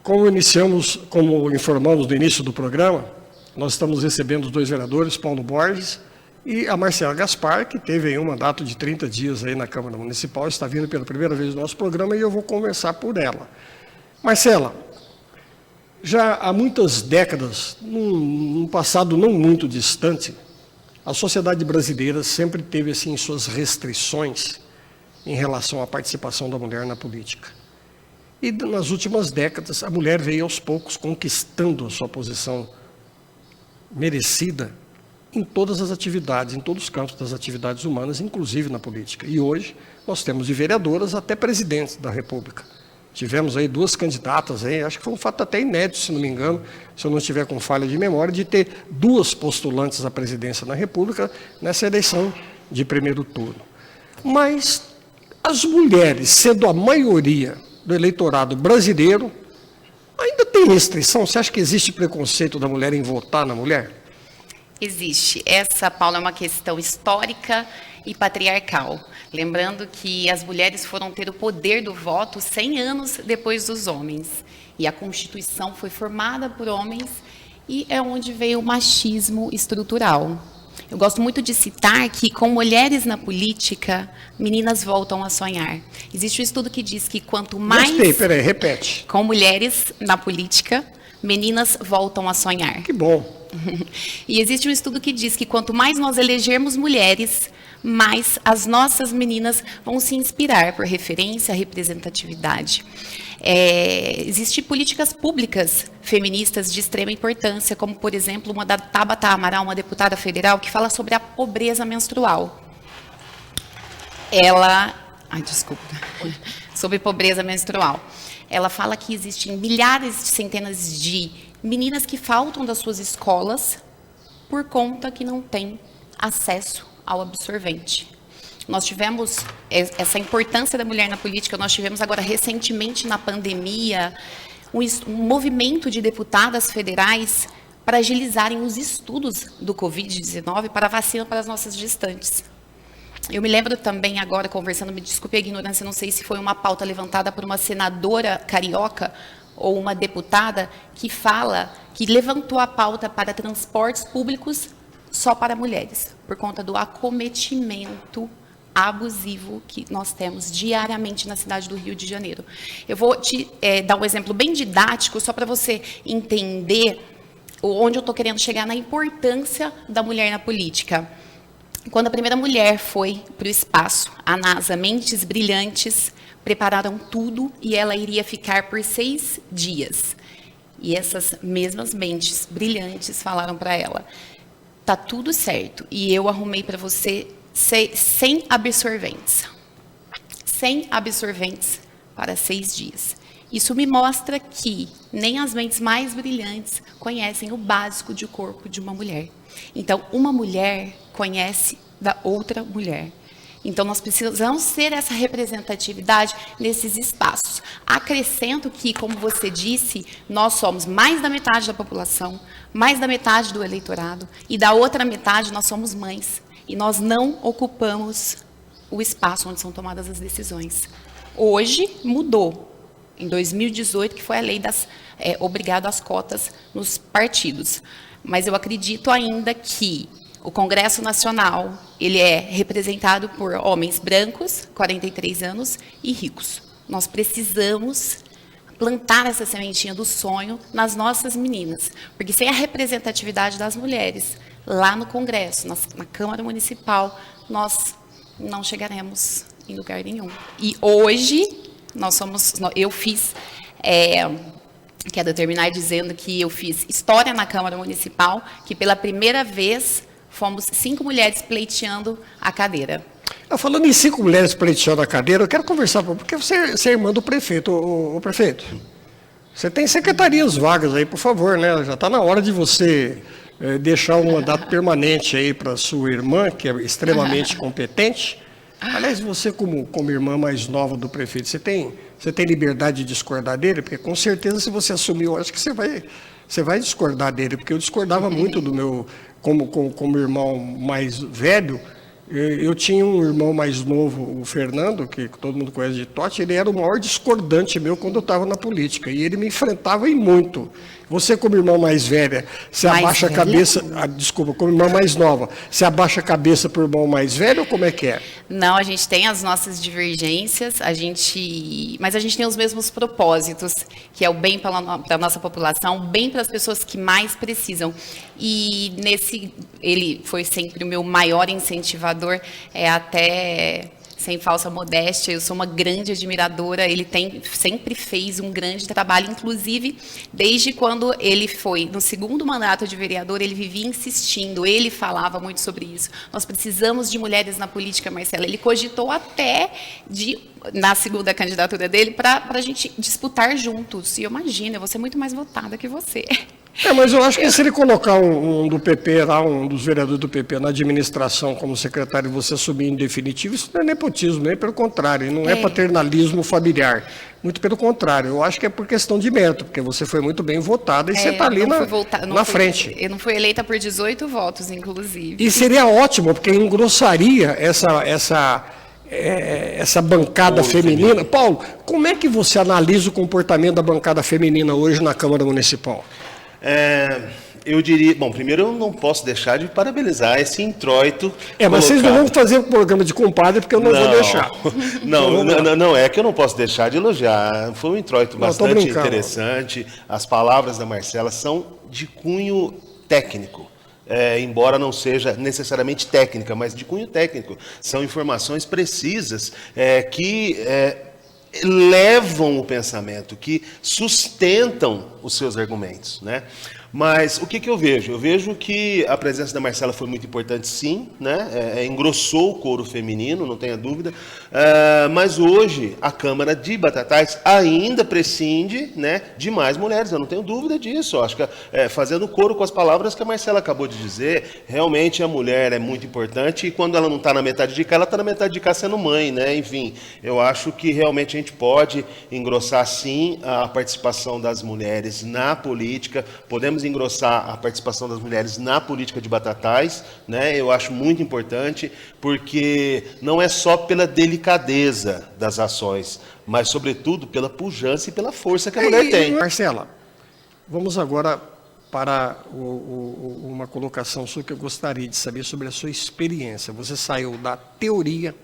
Como informamos no início do programa, nós estamos recebendo os dois vereadores, Paulo Borges e a Marcela Gaspar, que teve aí um mandato de 30 dias aí na Câmara Municipal, está vindo pela primeira vez no nosso programa e eu vou conversar por ela. Marcela, já há muitas décadas, num passado não muito distante, a sociedade brasileira sempre teve assim suas restrições em relação à participação da mulher na política. E nas últimas décadas, a mulher veio aos poucos conquistando a sua posição merecida em todas as atividades, em todos os campos das atividades humanas, inclusive na política. E hoje nós temos de vereadoras até presidentes da República. Tivemos aí 2 candidatas, aí, acho que foi um fato até inédito, se não me engano, se eu não estiver com falha de memória, de ter 2 postulantes à presidência da República nessa eleição de primeiro turno. Mas as mulheres, sendo a maioria do eleitorado brasileiro, ainda tem restrição? Você acha que existe preconceito da mulher em votar na mulher? Existe. Essa, Paula, é uma questão histórica e patriarcal. Lembrando que as mulheres foram ter o poder do voto 100 anos depois dos homens. E a Constituição foi formada por homens e é onde veio o machismo estrutural. Eu gosto muito de citar que, com mulheres na política, meninas voltam a sonhar. Existe um estudo que diz que quanto mais... Peraí, repete. Com mulheres na política, meninas voltam a sonhar. Que bom. E existe um estudo que diz que quanto mais nós elegermos mulheres, mais as nossas meninas vão se inspirar por referência, representatividade. Existem políticas públicas feministas de extrema importância, como, por exemplo, uma da Tabata Amaral, uma deputada federal, que fala sobre a pobreza menstrual. Sobre pobreza menstrual. Ela fala que existem milhares, centenas de meninas que faltam das suas escolas por conta que não têm acesso ao absorvente. Nós tivemos essa importância da mulher na política, nós tivemos agora recentemente na pandemia um movimento de deputadas federais para agilizarem os estudos do Covid-19 para a vacina para as nossas gestantes. Eu me lembro também agora, conversando, me desculpe a ignorância, não sei se foi uma pauta levantada por uma senadora carioca ou uma deputada que levantou a pauta para transportes públicos só para mulheres, por conta do acometimento abusivo que nós temos diariamente na cidade do Rio de Janeiro. Eu vou te dar um exemplo bem didático, só para você entender onde eu estou querendo chegar na importância da mulher na política. Quando a primeira mulher foi para o espaço, a NASA, mentes brilhantes, prepararam tudo e ela iria ficar por 6 dias. E essas mesmas mentes brilhantes falaram para ela: tá tudo certo, e eu arrumei para você 100 absorventes. 100 absorventes para 6 dias. Isso me mostra que nem as mentes mais brilhantes conhecem o básico de corpo de uma mulher. Então, uma mulher conhece da outra mulher. Então, nós precisamos ter essa representatividade nesses espaços. Acrescento que, como você disse, nós somos mais da metade da população, mais da metade do eleitorado, e da outra metade nós somos mães. E nós não ocupamos o espaço onde são tomadas as decisões. Hoje, mudou. Em 2018, que foi a lei obrigado às cotas nos partidos. Mas eu acredito ainda que o Congresso Nacional, ele é representado por homens brancos, 43 anos, e ricos. Nós precisamos plantar essa sementinha do sonho nas nossas meninas, porque sem a representatividade das mulheres, lá no Congresso, na Câmara Municipal, nós não chegaremos em lugar nenhum. E hoje, eu fiz, quero terminar dizendo que eu fiz história na Câmara Municipal, que pela primeira vez fomos 5 mulheres pleiteando a cadeira. Falando em 5 mulheres pleiteando a cadeira, eu quero conversar, porque você é irmã do prefeito, o prefeito. Você tem secretarias vagas aí, por favor, né? Já está na hora de você deixar um mandato permanente aí para sua irmã, que é extremamente competente. Aliás, você como irmã mais nova do prefeito, você tem liberdade de discordar dele? Porque com certeza se você assumir, eu acho que você vai discordar dele, porque eu discordava muito do meu, como irmão mais velho, Eu tinha um irmão mais novo, o Fernando, que todo mundo conhece de Totti, ele era o maior discordante meu quando eu estava na política, e ele me enfrentava em muito. Você, como irmã mais velha, você Mais abaixa velha? a cabeça... desculpa, como irmã mais nova, você abaixa a cabeça para o irmão mais velho ou como é que é? Não, a gente tem as nossas divergências, mas a gente tem os mesmos propósitos, que é o bem para a nossa população, o bem para as pessoas que mais precisam. E ele foi sempre o meu maior incentivador, até sem falsa modéstia, eu sou uma grande admiradora, ele sempre fez um grande trabalho, inclusive desde quando ele foi no segundo mandato de vereador, ele vivia insistindo, ele falava muito sobre isso. Nós precisamos de mulheres na política, Marcela. Ele cogitou até na segunda candidatura dele para a gente disputar juntos. E eu imagino, eu vou ser muito mais votada que você. Mas eu acho que se ele colocar um do PP lá, um dos vereadores do PP na administração como secretário e você assumir em definitivo, isso não é nepotismo, nem pelo contrário, não é paternalismo familiar. Muito pelo contrário, eu acho que é por questão de mérito, porque você foi muito bem votada e você está ali na frente. Eu não fui eleita por 18 votos, inclusive. E seria ótimo, porque engrossaria essa bancada feminina. Paulo, como é que você analisa o comportamento da bancada feminina hoje na Câmara Municipal? Eu diria, bom, primeiro eu não posso deixar de parabenizar esse introito. Mas vocês não vão fazer um programa de compadre, porque eu não vou deixar. Não, é que eu não posso deixar de elogiar. Foi um introito bastante interessante. As palavras da Marcela são de cunho técnico. Embora não seja necessariamente técnica, mas de cunho técnico. São informações precisas que levam o pensamento, que sustentam os seus argumentos, né? Mas o que eu vejo? Eu vejo que a presença da Marcela foi muito importante, sim, né? Engrossou o coro feminino, não tenha dúvida. Mas hoje a Câmara de Batatais ainda prescinde, né, de mais mulheres, eu não tenho dúvida disso. Eu acho que fazendo coro com as palavras que a Marcela acabou de dizer, realmente a mulher é muito importante e quando ela não está na metade de cá, ela está na metade de cá sendo mãe, né? Enfim, eu acho que realmente a gente pode engrossar, sim, a participação das mulheres na política, podemos engrossar a participação das mulheres na política de Batatais, né? Eu acho muito importante, porque não é só pela delicadeza das ações, mas, sobretudo, pela pujança e pela força que a mulher tem. Marcela, vamos agora para uma colocação sua que eu gostaria de saber sobre a sua experiência. Você saiu da teoria,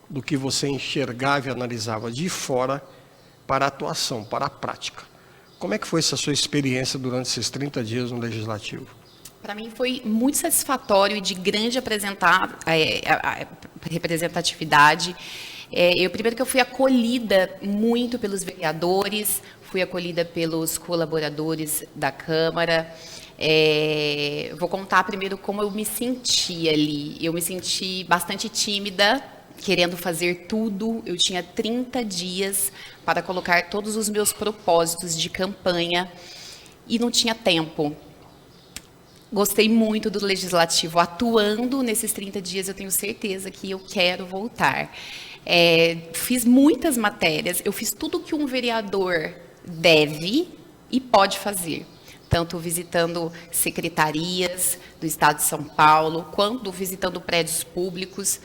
do que você enxergava e analisava de fora, para a atuação, para a prática. Como é que foi essa sua experiência durante esses 30 dias no Legislativo? Para mim foi muito satisfatório e de grande representatividade. Primeiro que eu fui acolhida muito pelos vereadores, fui acolhida pelos colaboradores da Câmara. Vou contar primeiro como eu me senti ali. Eu me senti bastante tímida, querendo fazer tudo. Eu tinha 30 dias para colocar todos os meus propósitos de campanha e não tinha tempo. Gostei muito do Legislativo. Atuando nesses 30 dias, eu tenho certeza que eu quero voltar. Fiz muitas matérias, eu fiz tudo que um vereador deve e pode fazer. Tanto visitando secretarias do Estado de São Paulo, quanto visitando prédios públicos.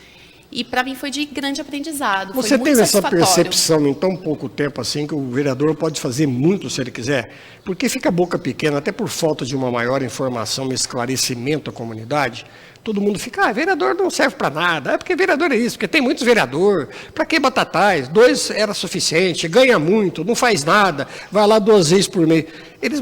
E para mim foi de grande aprendizado. Você teve essa percepção em tão pouco tempo assim que o vereador pode fazer muito se ele quiser? Porque fica a boca pequena, até por falta de uma maior informação e esclarecimento à comunidade. Todo mundo fica, vereador não serve para nada, porque vereador é isso, porque tem muitos vereadores, para que Batatais? 2 era suficiente, ganha muito, não faz nada, vai lá 2 vezes por mês.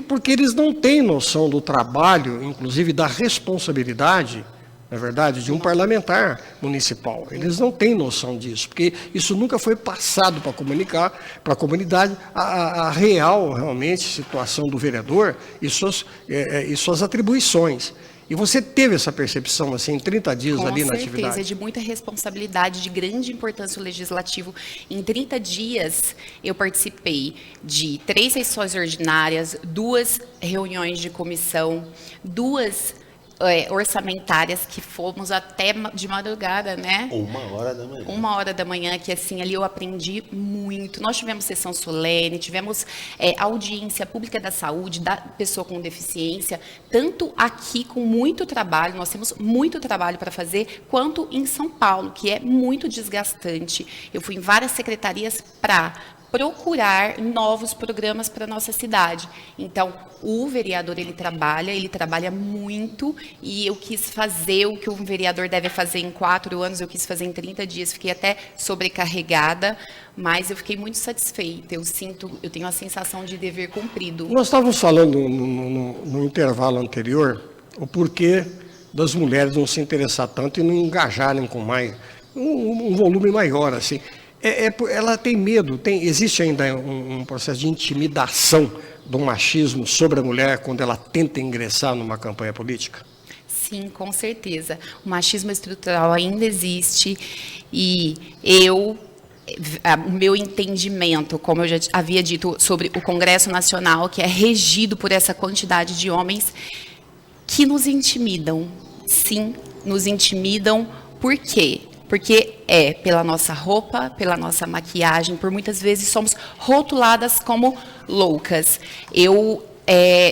Porque eles não têm noção do trabalho, inclusive da responsabilidade, na verdade, de um parlamentar municipal. Eles não têm noção disso, porque isso nunca foi passado para comunicar para a comunidade a real, realmente, situação do vereador e suas atribuições. E você teve essa percepção, assim, em 30 dias ali na atividade? Com certeza, é de muita responsabilidade, de grande importância o Legislativo. Em 30 dias, eu participei de 3 sessões ordinárias, 2 reuniões de comissão, 2 orçamentárias que fomos até de madrugada, né? 1h da manhã. 1h da manhã, que assim, ali eu aprendi muito. Nós tivemos sessão solene, tivemos audiência pública da saúde, da pessoa com deficiência, tanto aqui com muito trabalho, nós temos muito trabalho para fazer, quanto em São Paulo, que é muito desgastante. Eu fui em várias secretarias para procurar novos programas para a nossa cidade. Então, o vereador, ele trabalha muito, e eu quis fazer o que um vereador deve fazer em 4 anos, eu quis fazer em 30 dias, fiquei até sobrecarregada, mas eu fiquei muito satisfeita, eu tenho a sensação de dever cumprido. Nós estávamos falando no intervalo anterior, o porquê das mulheres não se interessar tanto e não engajarem com mais, um volume maior, assim. Ela tem medo, existe ainda um processo de intimidação do machismo sobre a mulher quando ela tenta ingressar numa campanha política? Sim, com certeza. O machismo estrutural ainda existe, e o meu entendimento, como eu já havia dito, sobre o Congresso Nacional, que é regido por essa quantidade de homens que nos intimidam. Sim, nos intimidam. Por quê? Porque pela nossa roupa, pela nossa maquiagem, por muitas vezes somos rotuladas como loucas. Eu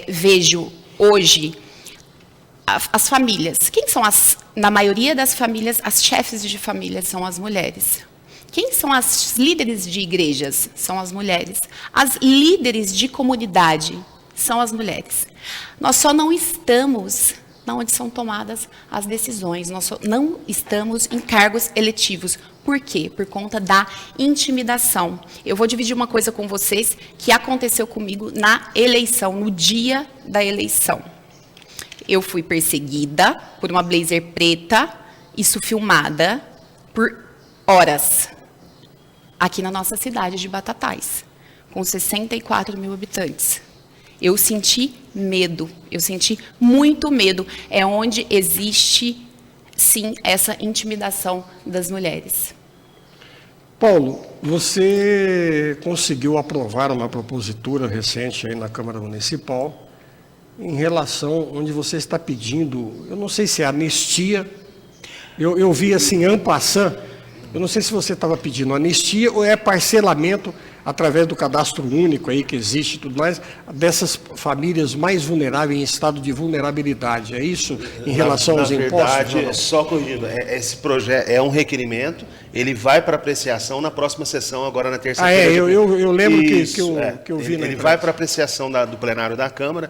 vejo hoje as famílias. Quem são na maioria das famílias, as chefes de família são as mulheres. Quem são as líderes de igrejas? São as mulheres. As líderes de comunidade são as mulheres. Nós só não estamos onde são tomadas as decisões. Nós não estamos em cargos eletivos. Por quê? Por conta da intimidação. Eu vou dividir uma coisa com vocês que aconteceu comigo na eleição, no dia da eleição. Eu fui perseguida por uma blazer preta, isso filmada por horas, aqui na nossa cidade de Batatais, com 64 mil habitantes. Eu senti medo, eu senti muito medo. É onde existe, sim, essa intimidação das mulheres. Paulo, você conseguiu aprovar uma propositura recente aí na Câmara Municipal em relação onde você está pedindo, eu não sei se é anistia, eu vi assim, en passant, eu não sei se você estava pedindo anistia ou é parcelamento através do cadastro único aí que existe e tudo mais, dessas famílias mais vulneráveis, em estado de vulnerabilidade. É isso em relação aos impostos? Na verdade, só corrigindo, esse projeto é um requerimento, ele vai para apreciação na próxima sessão, agora na terça-feira. Eu lembro que eu vi. Ele vai para apreciação do plenário da Câmara.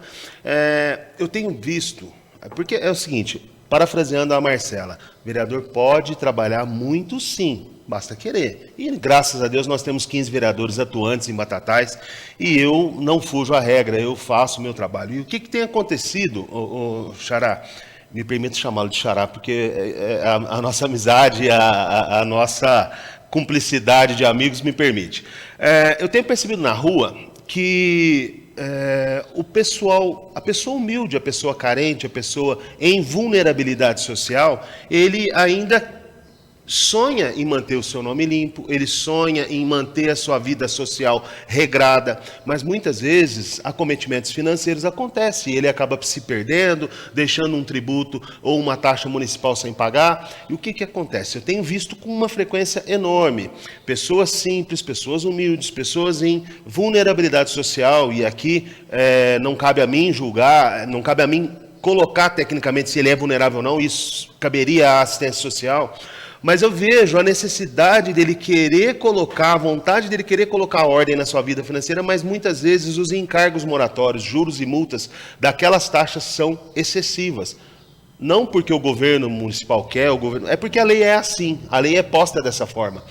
Eu tenho visto, porque é o seguinte, parafraseando a Marcela, o vereador pode trabalhar muito, sim, basta querer. E graças a Deus nós temos 15 vereadores atuantes em Batatais, e eu não fujo à regra, eu faço o meu trabalho. E o que tem acontecido, Xará? Me permito chamá-lo de Xará, porque a nossa amizade, a nossa cumplicidade de amigos me permite. Eu tenho percebido na rua que o pessoal, a pessoa humilde, a pessoa carente, a pessoa em vulnerabilidade social, ele ainda sonha em manter o seu nome limpo, ele sonha em manter a sua vida social regrada, mas muitas vezes acometimentos financeiros acontecem e ele acaba se perdendo, deixando um tributo ou uma taxa municipal sem pagar. E o que acontece? Eu tenho visto com uma frequência enorme pessoas simples, pessoas humildes, pessoas em vulnerabilidade social, e aqui não cabe a mim julgar, não cabe a mim colocar tecnicamente se ele é vulnerável ou não, isso caberia à assistência social. Mas eu vejo a necessidade dele querer colocar, a vontade dele querer colocar ordem na sua vida financeira, mas muitas vezes os encargos moratórios, juros e multas daquelas taxas são excessivas. Não porque o governo municipal quer, é porque a lei é assim, a lei é posta dessa forma.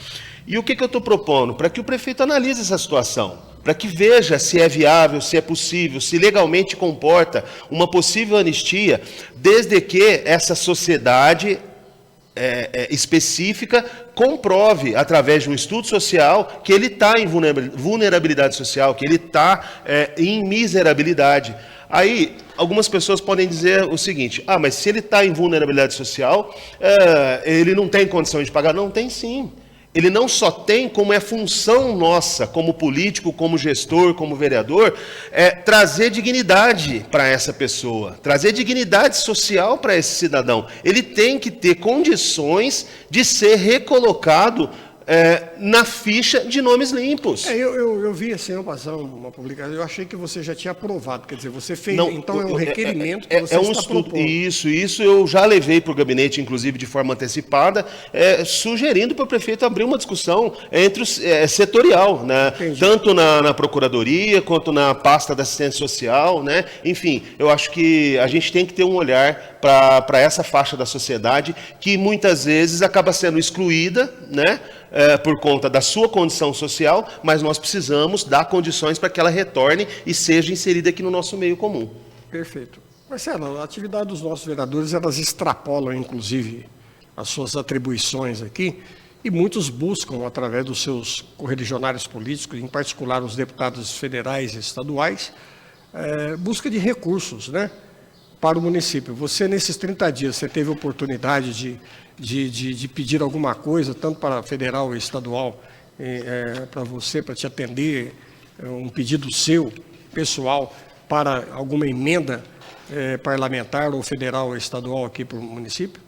E o que eu estou propondo? Para que o prefeito analise essa situação, para que veja se é viável, se é possível, se legalmente comporta uma possível anistia, desde que essa sociedade específica comprove, através de um estudo social, que ele está em vulnerabilidade social, que ele está em miserabilidade. Aí, algumas pessoas podem dizer o seguinte: ah, mas se ele está em vulnerabilidade social, ele não tem condição de pagar. Não, tem sim. ele não só tem, como é função nossa, como político, como gestor, como vereador, trazer dignidade para essa pessoa, trazer dignidade social para esse cidadão. Ele tem que ter condições de ser recolocado na ficha de nomes limpos. Eu vi assim, eu passar uma publicação, eu achei que você já tinha aprovado, quer dizer, você fez, não, então é um requerimento que você um está estudo, propondo. Isso eu já levei para o gabinete, inclusive de forma antecipada, sugerindo para o prefeito abrir uma discussão entre setorial, né? Tanto na Procuradoria, quanto na pasta da assistência social, né? Enfim, eu acho que a gente tem que ter um olhar para essa faixa da sociedade que muitas vezes acaba sendo excluída, né? Por conta da sua condição social, mas nós precisamos dar condições para que ela retorne e seja inserida aqui no nosso meio comum. Perfeito. Marcelo, a atividade dos nossos vereadores, elas extrapolam, inclusive, as suas atribuições aqui, e muitos buscam, através dos seus correligionários políticos, em particular os deputados federais e estaduais, busca de recursos, né, para o município. Você, nesses 30 dias, você teve oportunidade de pedir alguma coisa, tanto para federal e estadual, para você, para te atender, um pedido seu, pessoal, para alguma emenda parlamentar ou federal ou estadual aqui para o município?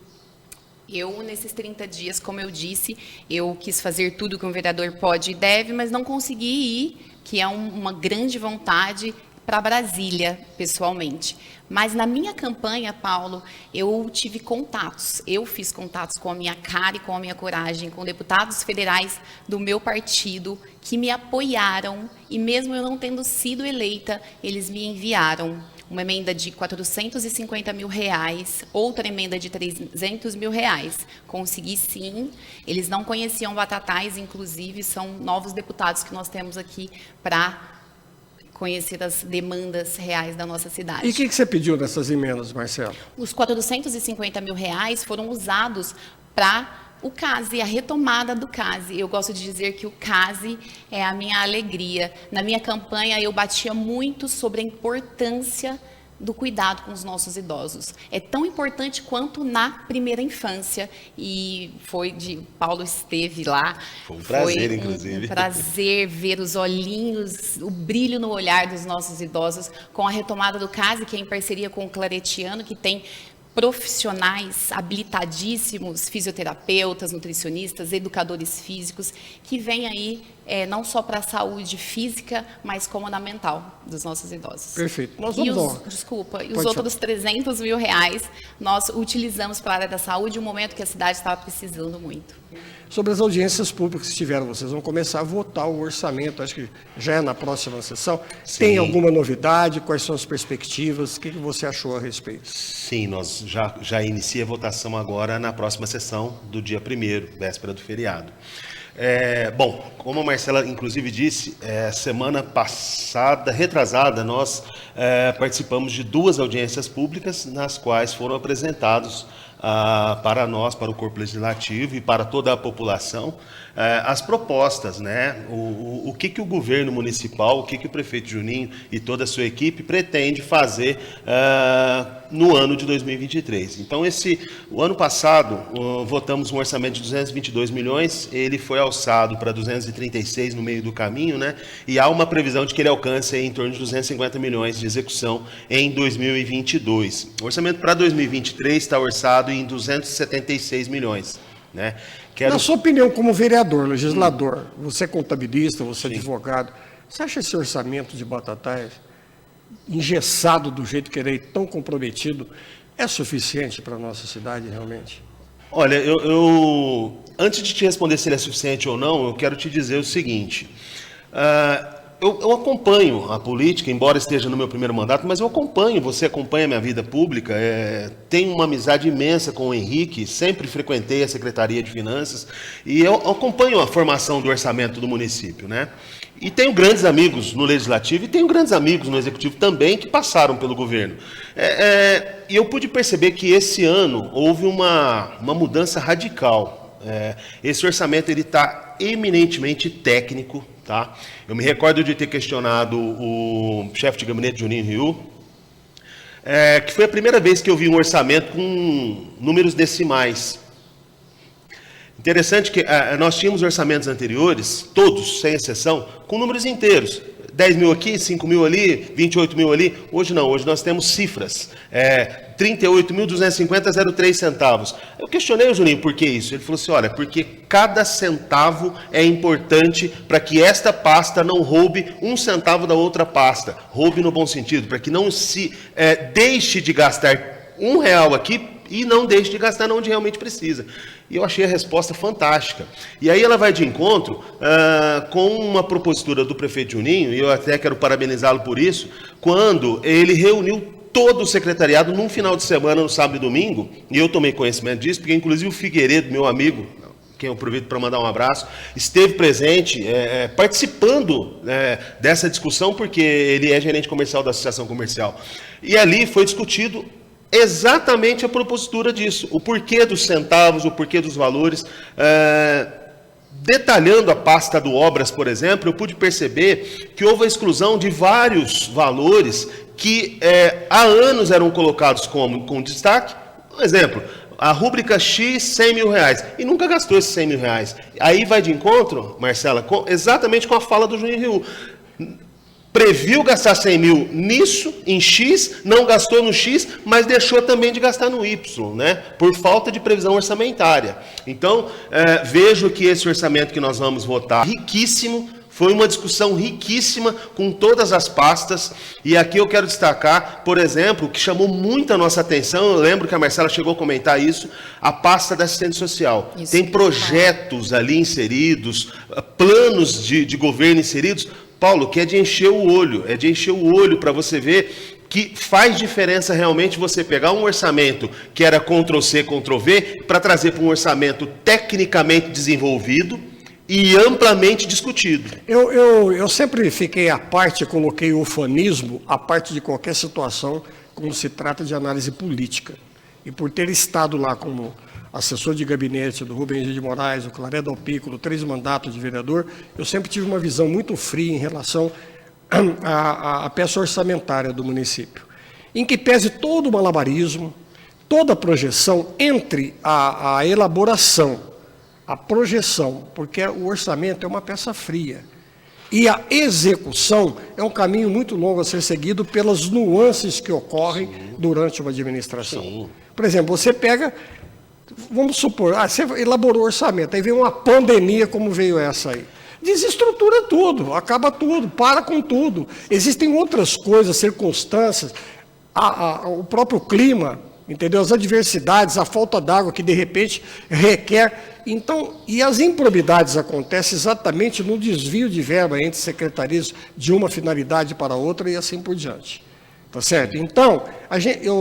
Eu, nesses 30 dias, como eu disse, eu quis fazer tudo que um vereador pode e deve, mas não consegui ir, que é uma grande vontade, para Brasília, pessoalmente. Mas na minha campanha, Paulo, eu tive contatos. Eu fiz contatos com a minha cara e com a minha coragem, com deputados federais do meu partido, que me apoiaram, e mesmo eu não tendo sido eleita, eles me enviaram uma emenda de R$450 mil, outra emenda de R$300 mil. Consegui sim, eles não conheciam Batatais, inclusive, são novos deputados que nós temos aqui para conhecer as demandas reais da nossa cidade. E o que você pediu nessas emendas, Marcelo? Os R$450 mil foram usados para o CASE, a retomada do CASE. Eu gosto de dizer que o CASE é a minha alegria. Na minha campanha, eu batia muito sobre a importância do cuidado com os nossos idosos. É tão importante quanto na primeira infância. E Paulo esteve lá. Foi um prazer, inclusive. Um prazer ver os olhinhos, o brilho no olhar dos nossos idosos com a retomada do CASE, que é em parceria com o Claretiano, que tem profissionais habilitadíssimos, fisioterapeutas, nutricionistas, educadores físicos, que vêm aí não só para a saúde física, mas como na mental dos nossos idosos. Perfeito. Nós E vamos os outros R$300 mil nós utilizamos para a área da saúde, um momento que a cidade estava precisando muito. Sobre as audiências públicas que tiveram, vocês vão começar a votar o orçamento, acho que já é na próxima sessão. Sim. Tem alguma novidade? Quais são as perspectivas? O que você achou a respeito? Sim, nós já inicia a votação agora na próxima sessão do dia 1º, véspera do feriado. Bom, como a Marcela inclusive disse, semana passada, retrasada, nós participamos de 2 audiências públicas, nas quais foram apresentados para nós, para o Corpo Legislativo e para toda a população, as propostas, né? O que o governo municipal, o que o prefeito Juninho e toda a sua equipe pretende fazer no ano de 2023. Então, o ano passado, votamos um orçamento de 222 milhões, ele foi alçado para 236 no meio do caminho, né? E há uma previsão de que ele alcance em torno de 250 milhões de execução em 2022. O orçamento para 2023 está orçado em 276 milhões, né? Na sua opinião, como vereador, legislador, você é contabilista, você é advogado, você acha esse orçamento de Batatais, engessado do jeito que ele é, tão comprometido, é suficiente para a nossa cidade realmente? Olha, antes de te responder se ele é suficiente ou não, eu quero te dizer o seguinte. Eu acompanho a política, embora esteja no meu primeiro mandato, mas eu acompanho, você acompanha a minha vida pública, tenho uma amizade imensa com o Henrique, sempre frequentei a Secretaria de Finanças, e eu acompanho a formação do orçamento do município, né? E tenho grandes amigos no Legislativo e tenho grandes amigos no Executivo também que passaram pelo governo. E eu pude perceber que esse ano houve uma mudança radical. Esse orçamento está eminentemente técnico. Tá? Eu me recordo de ter questionado o chefe de gabinete Juninho Riu, que foi a primeira vez que eu vi um orçamento com números decimais. Interessante que nós tínhamos orçamentos anteriores, todos, sem exceção, com números inteiros. 10 mil aqui, 5 mil ali, 28 mil ali. Hoje não, hoje nós temos cifras. 38.250,03 centavos. Eu questionei o Juninho por que isso. Ele falou assim, olha, porque cada centavo é importante para que esta pasta não roube um centavo da outra pasta. Roube no bom sentido, para que não se deixe de gastar R$1 aqui e não deixe de gastar onde realmente precisa. E eu achei a resposta fantástica. E aí ela vai de encontro com uma propositura do prefeito Juninho, e eu até quero parabenizá-lo por isso, quando ele reuniu todo o secretariado num final de semana, no sábado e domingo, e eu tomei conhecimento disso, porque inclusive o Figueiredo, meu amigo, quem eu aproveito para mandar um abraço, esteve presente, participando dessa discussão, porque ele é gerente comercial da Associação Comercial. E ali foi discutido exatamente a propositura disso, o porquê dos centavos, o porquê dos valores. Detalhando a pasta do Obras, por exemplo, eu pude perceber que houve a exclusão de vários valores que há anos eram colocados com destaque. Por exemplo, a rúbrica X, 100 mil reais, e nunca gastou esses 100 mil reais. Aí vai de encontro, Marcela, exatamente com a fala do Juninho Riu. Previu gastar 100 mil nisso, em X, não gastou no X, mas deixou também de gastar no Y, né? Por falta de previsão orçamentária. Então, vejo que esse orçamento que nós vamos votar, riquíssimo, foi uma discussão riquíssima com todas as pastas, e aqui eu quero destacar, por exemplo, que chamou muito a nossa atenção, eu lembro que a Marcela chegou a comentar isso, a pasta da assistente social. Isso. Tem projetos ali inseridos, planos de governo inseridos, Paulo, que é de encher o olho para você ver que faz diferença realmente você pegar um orçamento que era Ctrl-C, Ctrl-V, para trazer para um orçamento tecnicamente desenvolvido e amplamente discutido. Eu sempre fiquei à parte, coloquei o ufanismo à parte de qualquer situação quando se trata de análise política. E por ter estado lá como assessor de gabinete do Rubem G. de Moraes, do Claredo Alpículo, 3 mandatos de vereador, eu sempre tive uma visão muito fria em relação à peça orçamentária do município, em que pese todo o malabarismo, toda a projeção entre a elaboração, a projeção, porque o orçamento é uma peça fria, e a execução é um caminho muito longo a ser seguido pelas nuances que ocorrem durante uma administração. Sim. Por exemplo, você pega... Vamos supor, você elaborou o orçamento, aí vem uma pandemia como veio essa aí. Desestrutura tudo, acaba tudo, para com tudo. Existem outras coisas, circunstâncias, o próprio clima, entendeu? As adversidades, a falta d'água que de repente requer. Então, e as improbidades acontecem exatamente no desvio de verba entre secretarias de uma finalidade para outra e assim por diante. Tá certo? Então,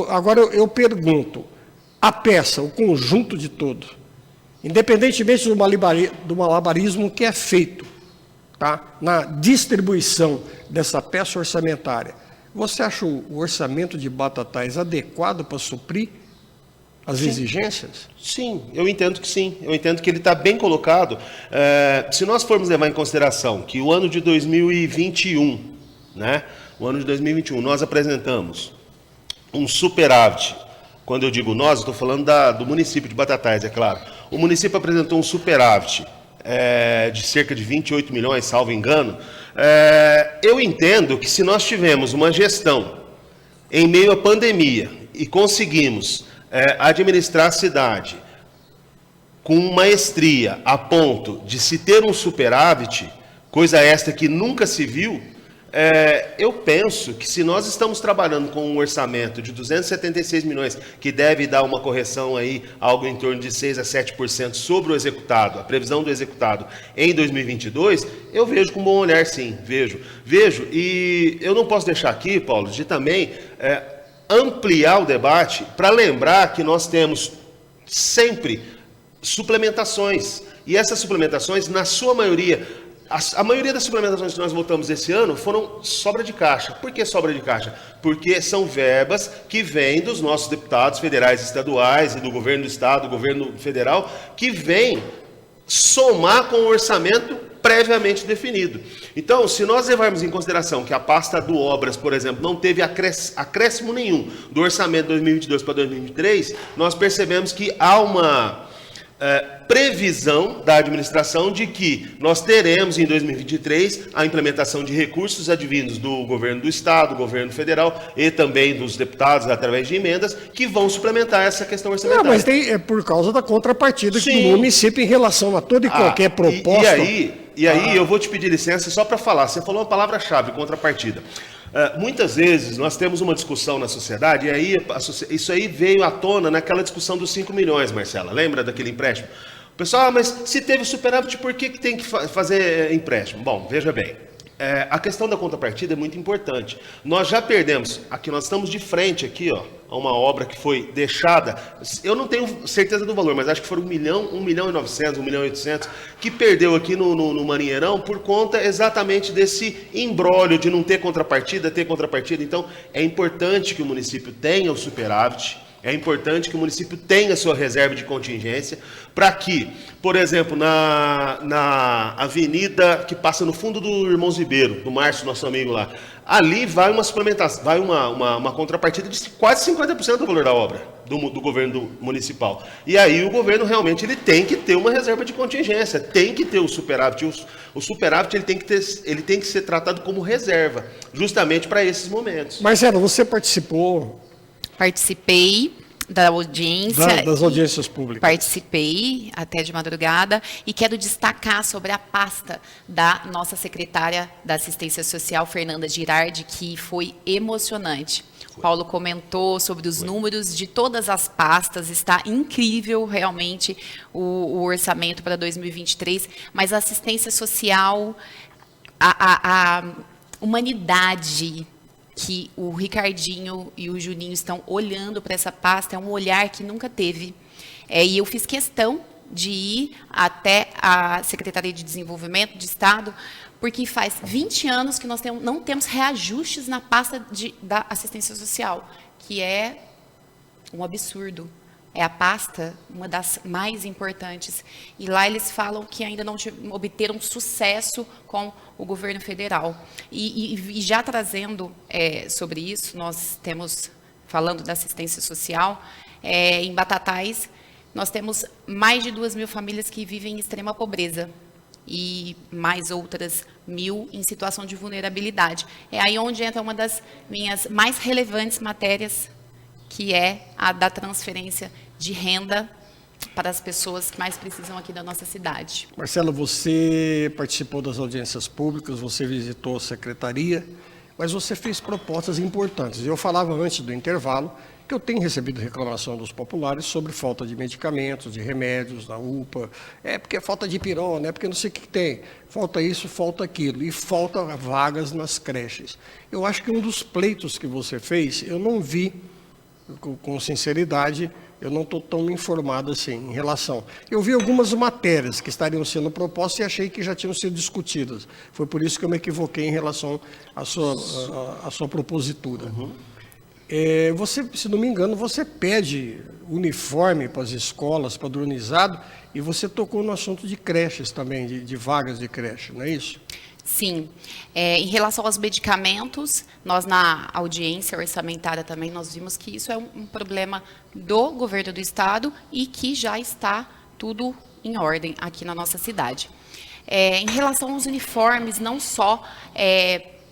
agora eu pergunto, a peça, o conjunto de tudo, independentemente do malabarismo que é feito, tá, na distribuição dessa peça orçamentária, você acha o orçamento de Batatais adequado para suprir as exigências? Sim, eu entendo que sim. Eu entendo que ele está bem colocado. Se nós formos levar em consideração que o ano de 2021, né, o ano de 2021, nós apresentamos um superávit. Quando eu digo nós, estou falando do município de Batatais, é claro. O município apresentou um superávit de cerca de 28 milhões, salvo engano. Eu entendo que se nós tivermos uma gestão em meio à pandemia e conseguimos administrar a cidade com maestria a ponto de se ter um superávit, coisa esta que nunca se viu, eu penso que se nós estamos trabalhando com um orçamento de 276 milhões, que deve dar uma correção aí, algo em torno de 6% a 7% sobre o executado, a previsão do executado em 2022, eu vejo com bom olhar sim, vejo. E eu não posso deixar aqui, Paulo, de também ampliar o debate para lembrar que nós temos sempre suplementações, e essas suplementações, na sua maioria, a maioria das suplementações que nós votamos esse ano foram sobra de caixa. Por que sobra de caixa? Porque são verbas que vêm dos nossos deputados federais e estaduais e do governo do estado, do governo federal, que vêm somar com o orçamento previamente definido. Então, se nós levarmos em consideração que a pasta do Obras, por exemplo, não teve acréscimo nenhum do orçamento de 2022 para 2023, nós percebemos que há uma previsão da administração de que nós teremos em 2023 a implementação de recursos advindos do governo do estado, do governo federal e também dos deputados através de emendas que vão suplementar essa questão orçamentária. Não, mas é por causa da contrapartida do município em relação a toda e qualquer proposta. E aí eu vou te pedir licença só para falar. Você falou uma palavra-chave, contrapartida. Muitas vezes nós temos uma discussão na sociedade, e aí isso aí veio à tona naquela discussão dos 5 milhões, Marcela. Lembra daquele empréstimo? O pessoal, mas se teve superávit, por que tem que fazer empréstimo? Bom, veja bem. A questão da contrapartida é muito importante. Nós já perdemos, aqui nós estamos de frente aqui, ó, a uma obra que foi deixada, eu não tenho certeza do valor, mas acho que foram 1 milhão e 900, 1 milhão e 800, que perdeu aqui no Marinheirão por conta exatamente desse imbróglio de não ter contrapartida. Então, é importante que o município tenha o superávit. É importante que o município tenha sua reserva de contingência para que, por exemplo, na avenida que passa no fundo do Irmãos Ribeiro, do Márcio, nosso amigo lá, ali vai uma suplementação, vai uma contrapartida de quase 50% do valor da obra do governo municipal. E aí o governo realmente ele tem que ter uma reserva de contingência, tem que ter o superávit. O superávit ele tem que ser tratado como reserva, justamente para esses momentos. Marcelo, você participou... Participei da audiência. Das audiências públicas. Participei até de madrugada e quero destacar sobre a pasta da nossa secretária da Assistência Social, Fernanda Girardi, que foi emocionante. Paulo comentou sobre os números de todas as pastas, está incrível realmente o orçamento para 2023, mas a assistência social, a humanidade que o Ricardinho e o Juninho estão olhando para essa pasta, é um olhar que nunca teve. E eu fiz questão de ir até a Secretaria de Desenvolvimento do Estado, porque faz 20 anos que nós não temos reajustes na pasta da assistência social, que é um absurdo. É a pasta, uma das mais importantes. E lá eles falam que ainda não obteram sucesso com o governo federal. E já trazendo sobre isso, nós temos, falando da assistência social, em Batatais, nós temos mais de 2.000 famílias que vivem em extrema pobreza. E mais outras 1.000 em situação de vulnerabilidade. É aí onde entra uma das minhas mais relevantes matérias, que é a da transferência de renda para as pessoas que mais precisam aqui da nossa cidade. Marcelo, você participou das audiências públicas, você visitou a secretaria, mas você fez propostas importantes. Eu falava antes do intervalo que eu tenho recebido reclamação dos populares sobre falta de medicamentos, de remédios na UPA, porque é falta de pirona, porque não sei o que tem, falta isso, falta aquilo, e falta vagas nas creches. Eu acho que um dos pleitos que você fez, eu não vi, com sinceridade, eu não estou tão informado assim em relação. Eu vi algumas matérias que estariam sendo propostas e achei que já tinham sido discutidas. Foi por isso que eu me equivoquei em relação à sua propositura. Uhum. Você, se não me engano, você pede uniforme para as escolas, padronizado, e você tocou no assunto de creches também, de vagas de creche, não é isso? Sim. Em relação aos medicamentos, nós na audiência orçamentária também, nós vimos que isso é um problema do governo do estado e que já está tudo em ordem aqui na nossa cidade. Em relação aos uniformes, não só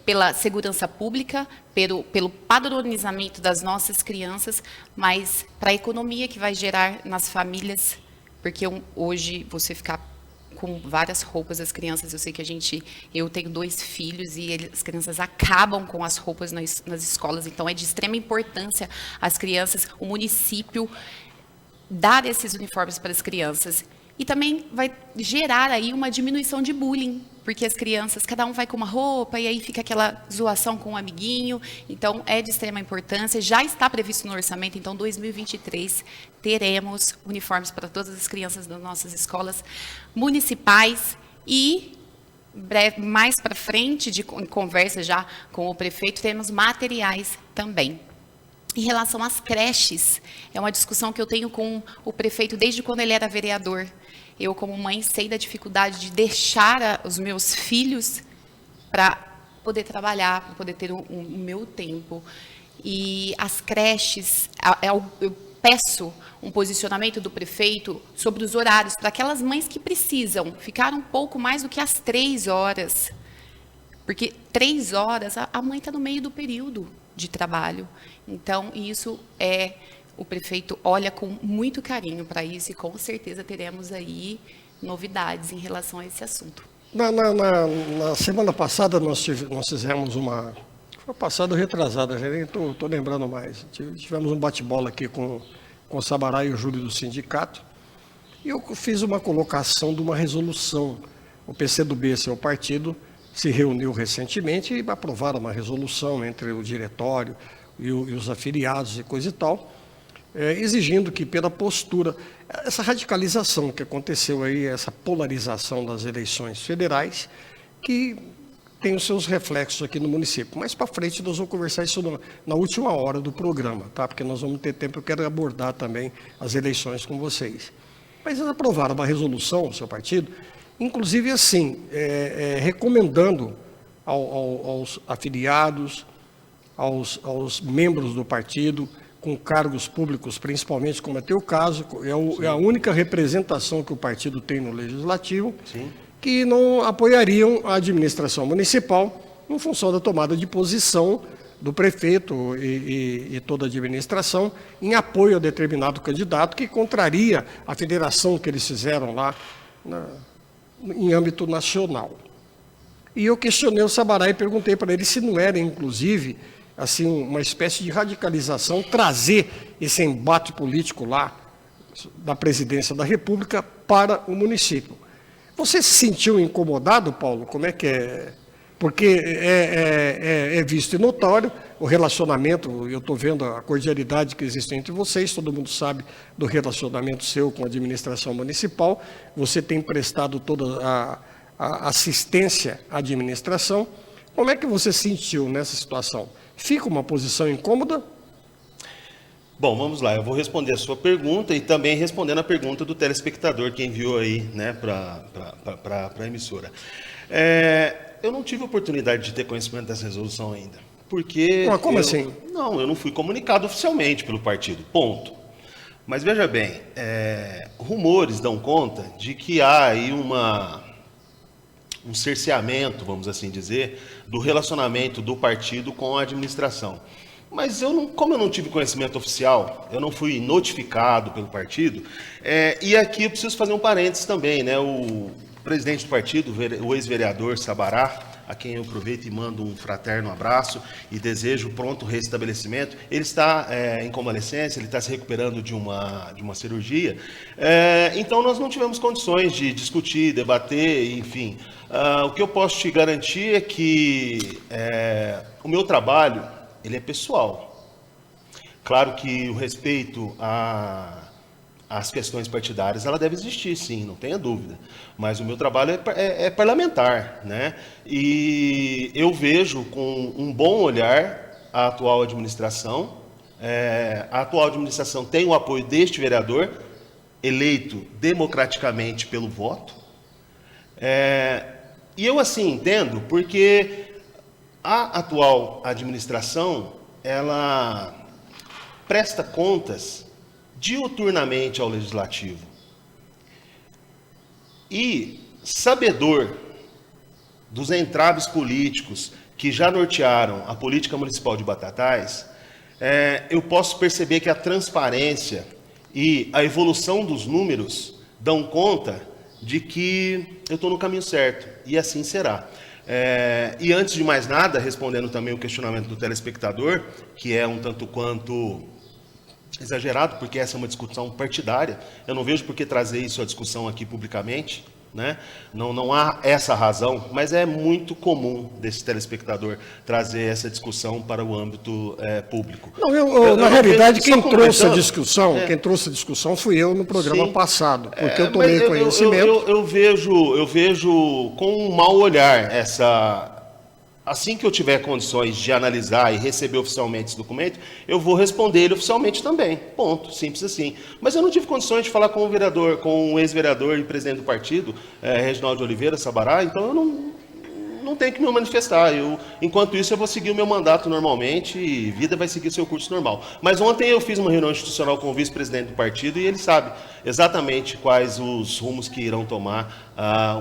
pela segurança pública, pelo padronizamento das nossas crianças, mas para a economia que vai gerar nas famílias, porque hoje você ficar com várias roupas das crianças, eu sei que eu tenho 2 filhos e as crianças acabam com as roupas nas escolas, então é de extrema importância as crianças, o município dar esses uniformes para as crianças. E também vai gerar aí uma diminuição de bullying, porque as crianças, cada um vai com uma roupa e aí fica aquela zoação com um amiguinho. Então, é de extrema importância. Já está previsto no orçamento, então, 2023, teremos uniformes para todas as crianças das nossas escolas municipais e mais para frente, em conversa já com o prefeito, teremos materiais também. Em relação às creches, é uma discussão que eu tenho com o prefeito desde quando ele era vereador. Eu, como mãe, sei da dificuldade de deixar os meus filhos para poder trabalhar, para poder ter o meu tempo. E as creches, eu peço um posicionamento do prefeito sobre os horários para aquelas mães que precisam ficar um pouco mais do que as 3 horas. Porque 3 horas, a mãe está no meio do período de trabalho. Então, isso o prefeito olha com muito carinho para isso e com certeza teremos aí novidades em relação a esse assunto. Na semana passada nós fizemos foi passada ou retrasada, já nem estou lembrando mais. Tivemos um bate-bola aqui com o Sabará e o Júlio do sindicato, e eu fiz uma colocação de uma resolução. O PCdoB, seu partido, se reuniu recentemente e aprovaram uma resolução entre o diretório e os afiliados e coisa e tal, exigindo que pela postura, essa radicalização que aconteceu aí, essa polarização das eleições federais, que tem os seus reflexos aqui no município. Mais para frente nós vamos conversar isso na última hora do programa, tá? Porque nós vamos ter tempo, eu quero abordar também as eleições com vocês. Mas eles aprovaram uma resolução, o seu partido, inclusive assim, recomendando aos afiliados, aos membros do partido, com cargos públicos, principalmente, como é teu caso, é a única representação que o partido tem no Legislativo, sim, que não apoiariam a administração municipal em função da tomada de posição do prefeito e toda a administração em apoio a determinado candidato que contraria a federação que eles fizeram lá em âmbito nacional. E eu questionei o Sabará e perguntei para ele se não era, inclusive, assim, uma espécie de radicalização, trazer esse embate político lá da presidência da República para o município. Você se sentiu incomodado, Paulo? Como é que é? Porque é visto e notório o relacionamento, eu estou vendo a cordialidade que existe entre vocês, todo mundo sabe do relacionamento seu com a administração municipal, você tem prestado toda a assistência à administração. Como é que você se sentiu nessa situação? Fica uma posição incômoda? Bom, vamos lá, eu vou responder a sua pergunta e também respondendo a pergunta do telespectador que enviou aí, né, para a emissora. Eu não tive oportunidade de ter conhecimento dessa resolução ainda, porque... Mas como assim? Não, eu não fui comunicado oficialmente pelo partido, ponto. Mas veja bem, rumores dão conta de que há aí um cerceamento, vamos assim dizer, do relacionamento do partido com a administração. Mas como eu não tive conhecimento oficial, eu não fui notificado pelo partido, e aqui eu preciso fazer um parênteses também, né? O presidente do partido, o ex-vereador Sabará, a quem eu aproveito e mando um fraterno abraço e desejo pronto restabelecimento. Ele está em convalescência, ele está se recuperando de uma cirurgia, então nós não tivemos condições de discutir, debater, enfim. O que eu posso te garantir é que o meu trabalho, ele é pessoal. Claro que o respeito às questões partidárias, ela deve existir, sim, não tenha dúvida. Mas o meu trabalho é parlamentar, né? E eu vejo com um bom olhar a atual administração. A atual administração tem o apoio deste vereador, eleito democraticamente pelo voto. E eu assim entendo, porque a atual administração, ela presta contas diuturnamente ao Legislativo. E, sabedor dos entraves políticos que já nortearam a política municipal de Batatais, eu posso perceber que a transparência e a evolução dos números dão conta de que eu estou no caminho certo, e assim será. E antes de mais nada, respondendo também o questionamento do telespectador, que é um tanto quanto exagerado, porque essa é uma discussão partidária, eu não vejo por que trazer isso à discussão aqui publicamente, né? Não há essa razão, mas é muito comum desse telespectador trazer essa discussão para o âmbito público. Na realidade, quem trouxe a discussão fui eu no programa passado, porque eu tomei conhecimento. Eu vejo com um mau olhar essa... Assim que eu tiver condições de analisar e receber oficialmente esse documento, eu vou responder ele oficialmente também. Ponto, simples assim. Mas eu não tive condições de falar com o vereador, com o ex-vereador e presidente do partido, Reginaldo Oliveira Sabará, então eu não tenho que me manifestar. Enquanto isso, eu vou seguir o meu mandato normalmente e vida vai seguir seu curso normal. Mas ontem eu fiz uma reunião institucional com o vice-presidente do partido e ele sabe exatamente quais os rumos que irão tomar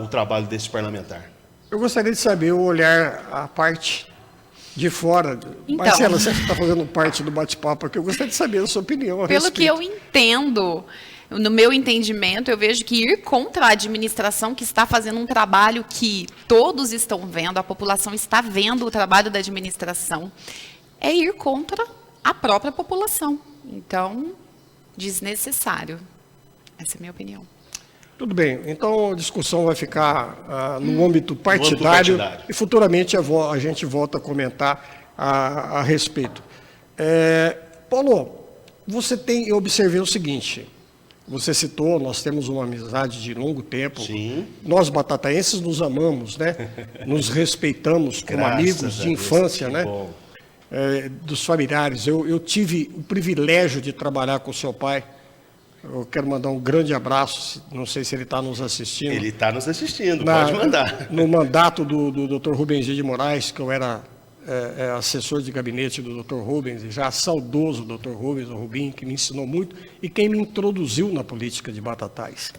o trabalho desse parlamentar. Eu gostaria de saber o olhar, a parte de fora. Então, Marcela, você está fazendo parte do bate-papo aqui, eu gostaria de saber a sua opinião a pelo respeito. que eu entendo, no meu entendimento, eu vejo que ir contra a administração que está fazendo um trabalho que todos estão vendo, a população está vendo o trabalho da administração, é ir contra a própria população. Então, desnecessário. Essa é a minha opinião. Tudo bem, então a discussão vai ficar no âmbito partidário e futuramente a gente volta a comentar a respeito. Paulo, eu observei o seguinte, você citou, nós temos uma amizade de longo tempo. Sim. Nós batataenses nos amamos, né? Nos respeitamos como amigos de infância, né? Bom. Dos familiares. Eu tive o privilégio de trabalhar com o seu pai. Eu quero mandar um grande abraço, não sei se ele está nos assistindo. Ele está nos assistindo, pode mandar. No mandato do Dr. Rubens de Moraes, que eu era assessor de gabinete do Dr. Rubens, e já saudoso Dr. Rubens, o Rubinho, que me ensinou muito, e quem me introduziu na política de Batatais.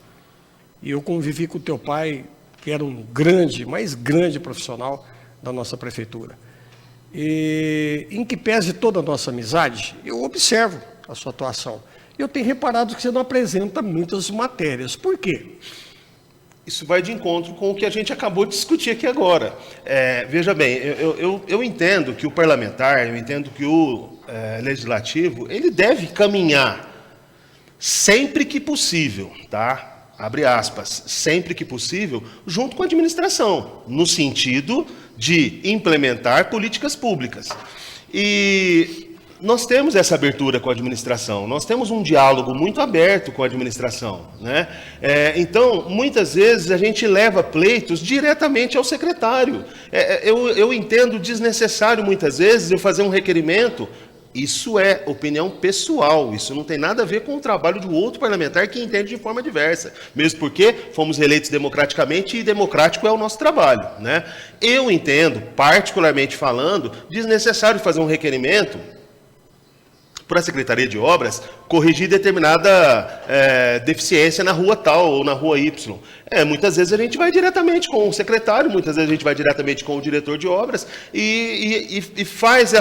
E eu convivi com o teu pai, que era um mais grande profissional da nossa prefeitura. E em que pese toda a nossa amizade, eu observo a sua atuação. Eu tenho reparado que você não apresenta muitas matérias. Por quê? Isso vai de encontro com o que a gente acabou de discutir aqui agora. Veja bem, eu entendo que o parlamentar, eu entendo que o legislativo, ele deve caminhar sempre que possível, tá? Abre aspas, sempre que possível, junto com a administração, no sentido de implementar políticas públicas. E nós temos essa abertura com a administração, nós temos um diálogo muito aberto com a administração, né? Então, muitas vezes a gente leva pleitos diretamente ao secretário. Eu entendo desnecessário, muitas vezes, eu fazer um requerimento. Isso é opinião pessoal, isso não tem nada a ver com o trabalho do outro parlamentar que entende de forma diversa, mesmo porque fomos eleitos democraticamente e democrático é o nosso trabalho, né? Eu entendo, particularmente falando, desnecessário fazer um requerimento para a Secretaria de Obras corrigir determinada deficiência na rua tal ou na rua Y. Muitas vezes a gente vai diretamente com o secretário, muitas vezes a gente vai diretamente com o diretor de obras e faz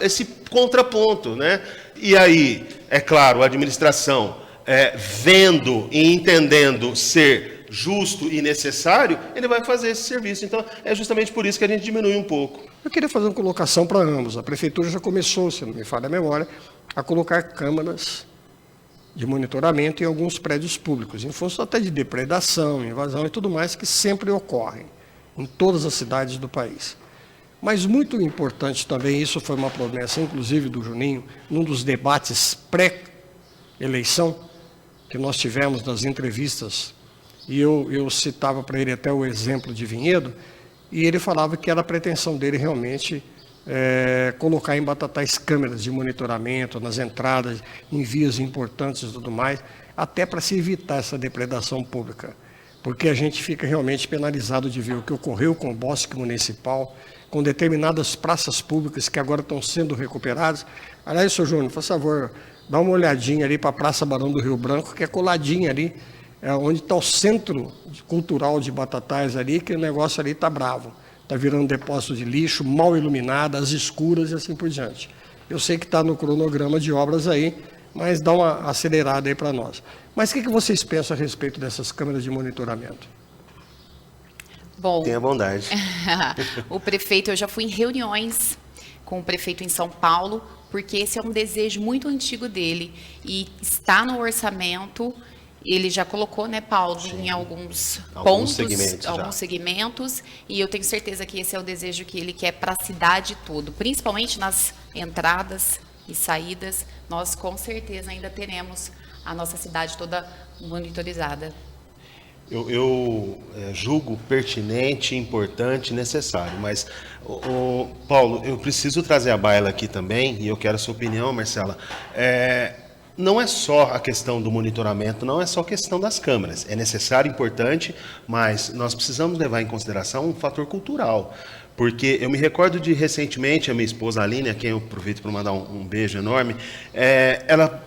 esse contraponto, né? E aí, é claro, a administração, vendo e entendendo ser justo e necessário, ele vai fazer esse serviço. Então, é justamente por isso que a gente diminui um pouco. Eu queria fazer uma colocação para ambos. A prefeitura já começou, se não me falha a memória, a colocar câmaras de monitoramento em alguns prédios públicos, em função até de depredação, invasão e tudo mais, que sempre ocorrem em todas as cidades do país. Mas muito importante também, isso foi uma promessa, inclusive, do Juninho, num dos debates pré-eleição que nós tivemos nas entrevistas, e eu citava para ele até o exemplo de Vinhedo, e ele falava que era a pretensão dele realmente colocar em Batatais câmeras de monitoramento nas entradas, em vias importantes e tudo mais, até para se evitar essa depredação pública. Porque a gente fica realmente penalizado de ver o que ocorreu com o bosque municipal, com determinadas praças públicas que agora estão sendo recuperadas. Aliás, senhor Júnior, por favor, dá uma olhadinha ali para a Praça Barão do Rio Branco, que é coladinha ali, onde está o centro cultural de Batatais ali, que o negócio ali está bravo. Está virando depósito de lixo, mal iluminado, às escuras e assim por diante. Eu sei que está no cronograma de obras aí, mas dá uma acelerada aí para nós. Mas o que vocês pensam a respeito dessas câmeras de monitoramento? Bom, tenha bondade. O prefeito, eu já fui em reuniões com o prefeito em São Paulo, porque esse é um desejo muito antigo dele e está no orçamento. Ele já colocou, né, Paulo, sim, em alguns pontos, alguns segmentos, e eu tenho certeza que esse é o desejo que ele quer para a cidade toda, principalmente nas entradas e saídas. Nós com certeza ainda teremos a nossa cidade toda monitorizada. Eu julgo pertinente, importante, necessário, mas, Paulo, eu preciso trazer a baila aqui também, e eu quero a sua opinião, Marcela. não é só a questão do monitoramento, não é só a questão das câmeras. É necessário, importante, mas nós precisamos levar em consideração um fator cultural. Porque eu me recordo de, recentemente, a minha esposa Aline, a quem eu aproveito para mandar um beijo enorme, ela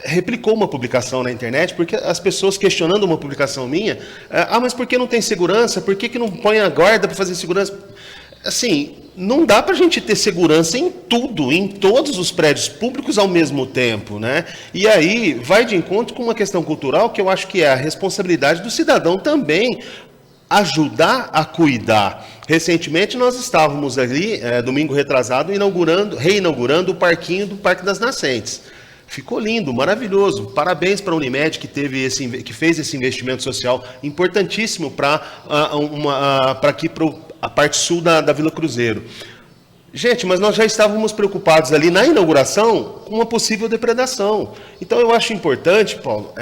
replicou uma publicação na internet, porque as pessoas questionando uma publicação minha, mas por que não tem segurança? Por que não põe a guarda para fazer segurança? Assim, não dá para a gente ter segurança em tudo, em todos os prédios públicos ao mesmo tempo, né? E aí vai de encontro com uma questão cultural que eu acho que é a responsabilidade do cidadão também ajudar a cuidar. Recentemente nós estávamos ali, domingo retrasado, reinaugurando o parquinho do Parque das Nascentes. Ficou lindo, maravilhoso. Parabéns para a Unimed que fez esse investimento social importantíssimo para aqui para a parte sul da Vila Cruzeiro. Gente, mas nós já estávamos preocupados ali na inauguração com uma possível depredação. Então eu acho importante, Paulo,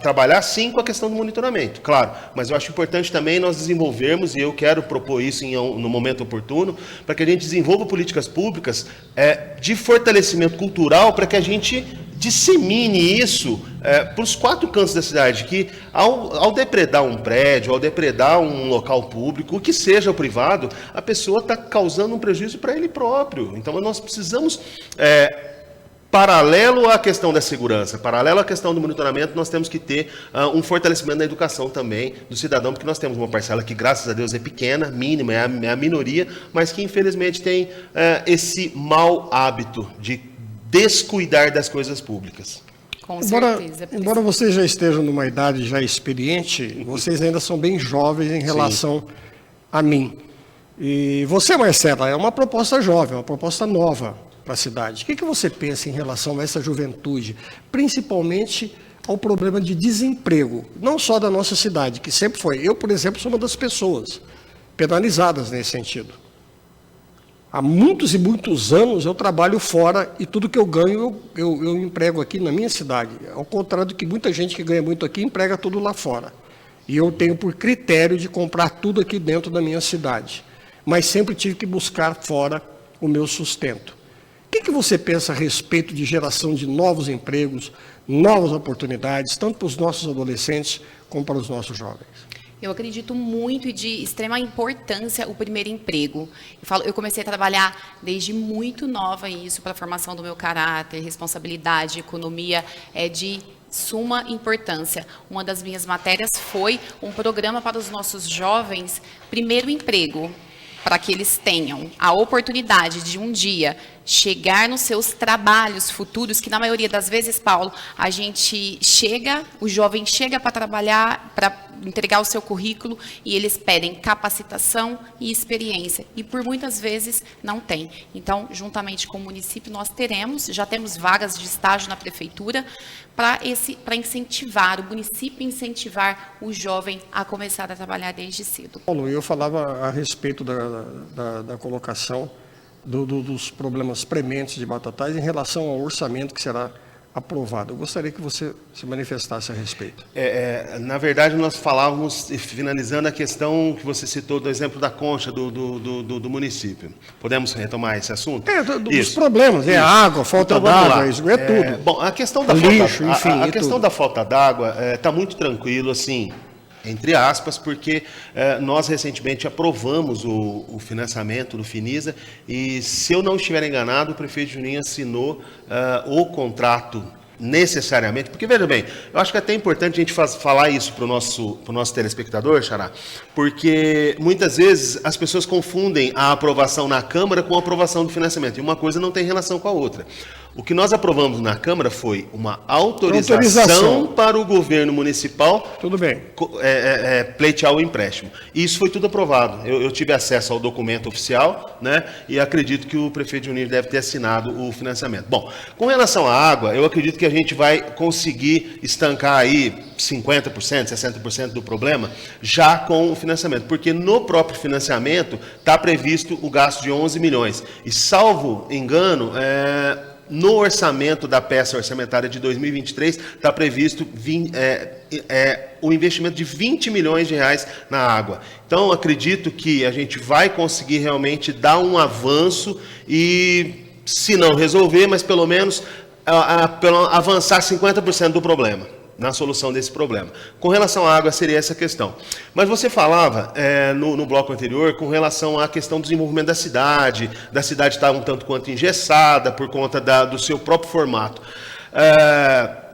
trabalhar sim com a questão do monitoramento, claro, mas eu acho importante também nós desenvolvermos, e eu quero propor isso no momento oportuno, para que a gente desenvolva políticas públicas de fortalecimento cultural, para que a gente dissemine isso para os 4 cantos da cidade, que ao depredar um prédio, ao depredar um local público, o que seja o privado, a pessoa está causando um prejuízo para ele próprio. Então nós precisamos, paralelo à questão da segurança, paralelo à questão do monitoramento, nós temos que ter um fortalecimento da educação também do cidadão, porque nós temos uma parcela que, graças a Deus, é pequena, mínima, é a minoria, mas que infelizmente tem esse mau hábito de descuidar das coisas públicas. Com certeza. Embora vocês já estejam numa idade já experiente, vocês ainda são bem jovens em relação a mim. E você, Marcela, é uma proposta jovem, uma proposta nova para a cidade. O que você pensa em relação a essa juventude, principalmente ao problema de desemprego, não só da nossa cidade, que sempre foi. Eu, por exemplo, sou uma das pessoas penalizadas nesse sentido. Há muitos e muitos anos eu trabalho fora e tudo que eu ganho eu emprego aqui na minha cidade. Ao contrário do que muita gente que ganha muito aqui emprega tudo lá fora. E eu tenho por critério de comprar tudo aqui dentro da minha cidade. Mas sempre tive que buscar fora o meu sustento. O que você pensa a respeito de geração de novos empregos, novas oportunidades, tanto para os nossos adolescentes como para os nossos jovens? Eu acredito muito e de extrema importância o primeiro emprego. Eu comecei a trabalhar desde muito nova isso para a formação do meu caráter, responsabilidade, economia é de suma importância. Uma das minhas matérias foi um programa para os nossos jovens, primeiro emprego, para que eles tenham a oportunidade de um dia chegar nos seus trabalhos futuros, que na maioria das vezes, Paulo, o jovem chega para trabalhar, para entregar o seu currículo e eles pedem capacitação e experiência. E por muitas vezes não tem. Então, juntamente com o município, nós já temos vagas de estágio na prefeitura para incentivar, o município incentivar o jovem a começar a trabalhar desde cedo. Paulo, eu falava a respeito da colocação dos problemas prementes de Batatais em relação ao orçamento que será aprovado. Eu gostaria que você se manifestasse a respeito. Na verdade, nós falávamos, finalizando a questão que você citou do exemplo da concha do município. Podemos retomar esse assunto? Dos problemas, água, falta d'água, isso é tudo. Bom, a questão da lixo, falta, enfim, a questão da falta d'água está muito tranquilo, assim, entre aspas, porque nós recentemente aprovamos o financiamento do Finisa e, se eu não estiver enganado, o prefeito Juninho assinou o contrato necessariamente, porque veja bem, eu acho que é até importante a gente falar isso para o nosso telespectador, Xará, porque muitas vezes as pessoas confundem a aprovação na Câmara com a aprovação do financiamento, e uma coisa não tem relação com a outra. O que nós aprovamos na Câmara foi uma autorização para o governo municipal tudo bem. Pleitear o empréstimo. E isso foi tudo aprovado. Eu tive acesso ao documento oficial, né? E acredito que o prefeito Juninho deve ter assinado o financiamento. Bom, com relação à água, eu acredito que a gente vai conseguir estancar aí 50%, 60% do problema já com o financiamento, porque no próprio financiamento está previsto o gasto de 11 milhões. E, salvo engano, no orçamento da peça orçamentária de 2023, está previsto o investimento de 20 milhões de reais na água. Então, acredito que a gente vai conseguir realmente dar um avanço e, se não resolver, mas pelo menos avançar 50% do problema, na solução desse problema. Com relação à água, seria essa questão. Mas você falava no bloco anterior com relação à questão do desenvolvimento da cidade estar um tanto quanto engessada por conta do seu próprio formato.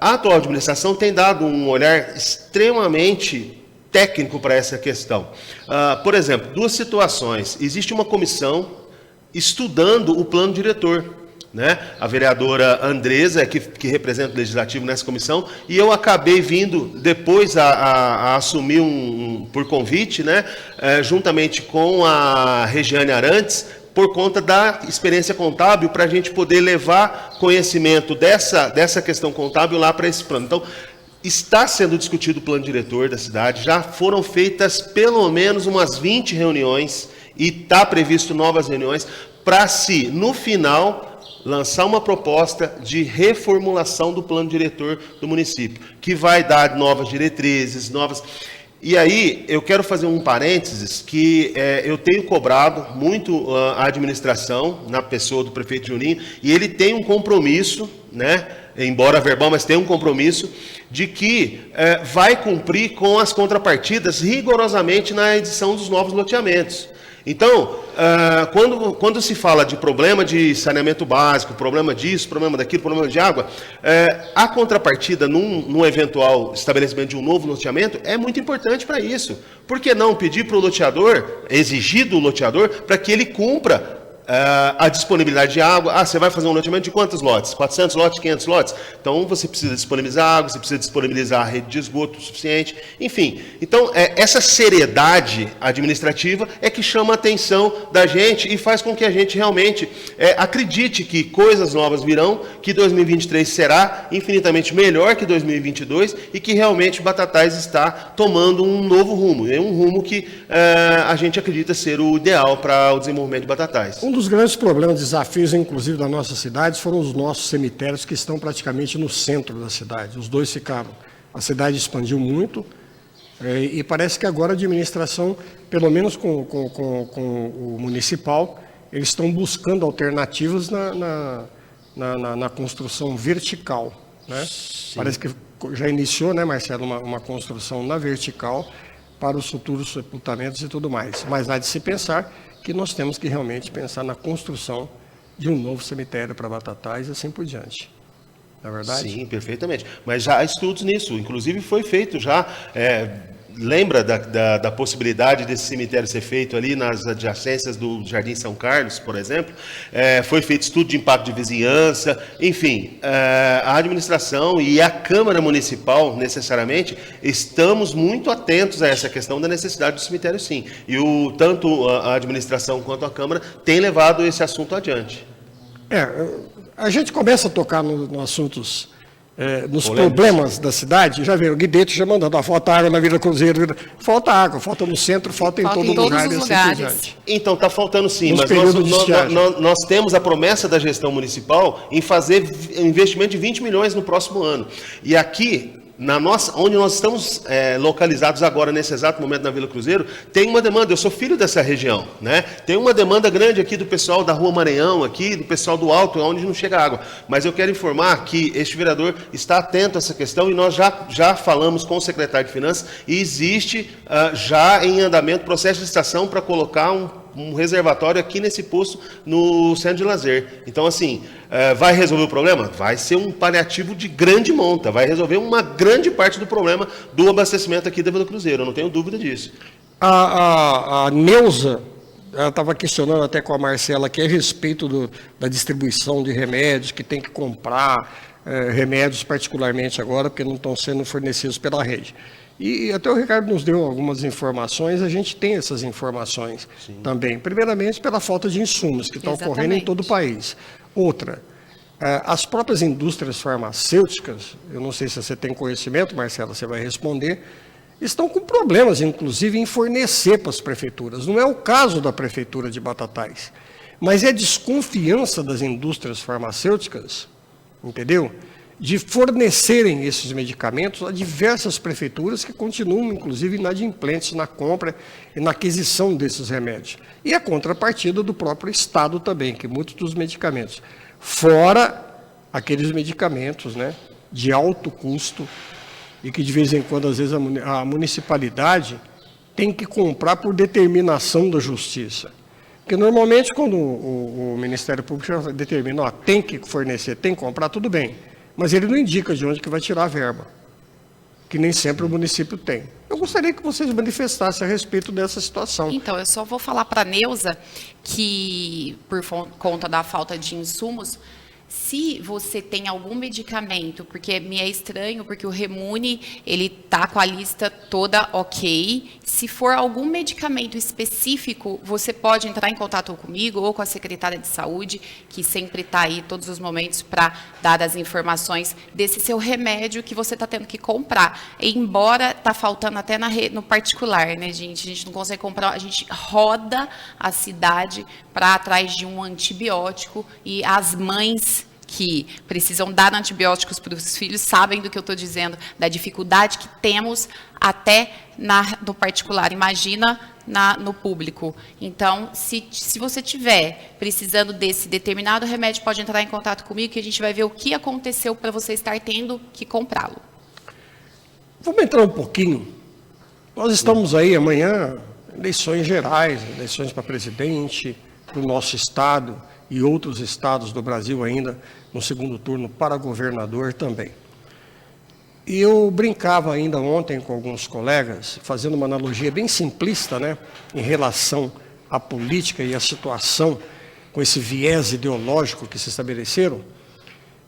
A atual administração tem dado um olhar extremamente técnico para essa questão. Por exemplo, duas situações. Existe uma comissão estudando o plano diretor, né? A vereadora Andresa, que representa o Legislativo nessa comissão, e eu acabei vindo depois a assumir por convite, né? Juntamente com a Regiane Arantes, por conta da experiência contábil, para a gente poder levar conhecimento dessa questão contábil lá para esse plano. Então, está sendo discutido o plano diretor da cidade, já foram feitas pelo menos umas 20 reuniões, e está previsto novas reuniões, para se, no final, lançar uma proposta de reformulação do plano diretor do município, que vai dar novas diretrizes, E aí, eu quero fazer um parênteses, que eu tenho cobrado muito a administração, na pessoa do prefeito Juninho, e ele tem um compromisso, né, embora verbal, mas tem um compromisso, de que vai cumprir com as contrapartidas rigorosamente na edição dos novos loteamentos. Então, quando se fala de problema de saneamento básico, problema disso, problema daquilo, problema de água, a contrapartida num eventual estabelecimento de um novo loteamento é muito importante para isso. Por que não pedir para o loteador, exigir do loteador, para que ele cumpra a disponibilidade de água? Você vai fazer um loteamento de quantos lotes? 400 lotes, 500 lotes? Então, você precisa disponibilizar água, você precisa disponibilizar a rede de esgoto suficiente, enfim. Então, essa seriedade administrativa é que chama a atenção da gente e faz com que a gente realmente acredite que coisas novas virão, que 2023 será infinitamente melhor que 2022 e que realmente Batatais está tomando um novo rumo. É um rumo que a gente acredita ser o ideal para o desenvolvimento de Batatais. Um dos grandes problemas, desafios, inclusive, da nossa cidade, foram os nossos cemitérios, que estão praticamente no centro da cidade. Os dois ficaram. A cidade expandiu muito, e parece que agora a administração, pelo menos com o municipal, eles estão buscando alternativas na construção vertical, né? Parece que já iniciou, né, Marcelo, uma construção na vertical para os futuros sepultamentos e tudo mais. Mas há de se pensar que nós temos que realmente pensar na construção de um novo cemitério para Batatais e assim por diante. Não é verdade? Sim, perfeitamente. Mas já há estudos nisso. Inclusive foi feito já... lembra da possibilidade desse cemitério ser feito ali nas adjacências do Jardim São Carlos, por exemplo? Foi feito estudo de impacto de vizinhança, enfim, a administração e a Câmara Municipal, necessariamente, estamos muito atentos a essa questão da necessidade do cemitério, sim. E tanto a administração quanto a Câmara têm levado esse assunto adiante. A gente começa a tocar nos assuntos... nos problemas da cidade, já viram, o Guideto já mandando, falta água na Vila Cruzeiro, falta água, falta no centro, falta em todo lugar. Então, está faltando sim, mas nós temos a promessa da gestão municipal em fazer investimento de 20 milhões no próximo ano. E aqui, onde nós estamos localizados agora, nesse exato momento na Vila Cruzeiro, tem uma demanda, eu sou filho dessa região, né? Tem uma demanda grande aqui do pessoal da Rua Maranhão, aqui, do pessoal do Alto, onde não chega água. Mas eu quero informar que este vereador está atento a essa questão e nós já falamos com o secretário de Finanças e existe já em andamento processo de licitação para colocar um reservatório aqui nesse posto no centro de lazer. Então, assim, vai resolver o problema? Vai ser um paliativo de grande monta, vai resolver uma grande parte do problema do abastecimento aqui da Vila Cruzeiro, eu não tenho dúvida disso. A Neuza, ela estava questionando até com a Marcela aqui a respeito da distribuição de remédios, que tem que comprar remédios particularmente agora, porque não estão sendo fornecidos pela rede. E até o Ricardo nos deu algumas informações, a gente tem essas informações também. Primeiramente, pela falta de insumos, que está ocorrendo em todo o país. Outra, as próprias indústrias farmacêuticas, eu não sei se você tem conhecimento, Marcela, você vai responder, estão com problemas, inclusive, em fornecer para as prefeituras. Não é o caso da Prefeitura de Batatais, mas é desconfiança das indústrias farmacêuticas, entendeu? De fornecerem esses medicamentos a diversas prefeituras que continuam, inclusive, inadimplentes na compra e na aquisição desses remédios. E a contrapartida do próprio Estado também, que muitos dos medicamentos, fora aqueles medicamentos, né, de alto custo e que de vez em quando, às vezes, a municipalidade tem que comprar por determinação da justiça. Porque normalmente quando o Ministério Público determina, ó, tem que fornecer, tem que comprar, tudo bem. Mas ele não indica de onde que vai tirar a verba, que nem sempre o município tem. Eu gostaria que vocês manifestassem a respeito dessa situação. Então, eu só vou falar para a Neuza que, por conta da falta de insumos, se você tem algum medicamento, porque me é estranho, porque o Remune, ele tá com a lista toda ok. Se for algum medicamento específico, você pode entrar em contato comigo ou com a secretária de saúde, que sempre está aí todos os momentos para dar as informações desse seu remédio que você está tendo que comprar. Embora tá faltando até no particular, né, gente? A gente não consegue comprar, a gente roda a cidade para atrás de um antibiótico e as mães que precisam dar antibióticos para os filhos sabem do que eu estou dizendo, da dificuldade que temos até no particular, imagina no público. Então, se você estiver precisando desse determinado remédio, pode entrar em contato comigo que a gente vai ver o que aconteceu para você estar tendo que comprá-lo. Vamos entrar um pouquinho. Nós estamos aí amanhã, eleições gerais, eleições para presidente, para o nosso estado e outros estados do Brasil ainda, no segundo turno para governador também. E eu brincava ainda ontem com alguns colegas, fazendo uma analogia bem simplista, né, em relação à política e à situação, com esse viés ideológico que se estabeleceram,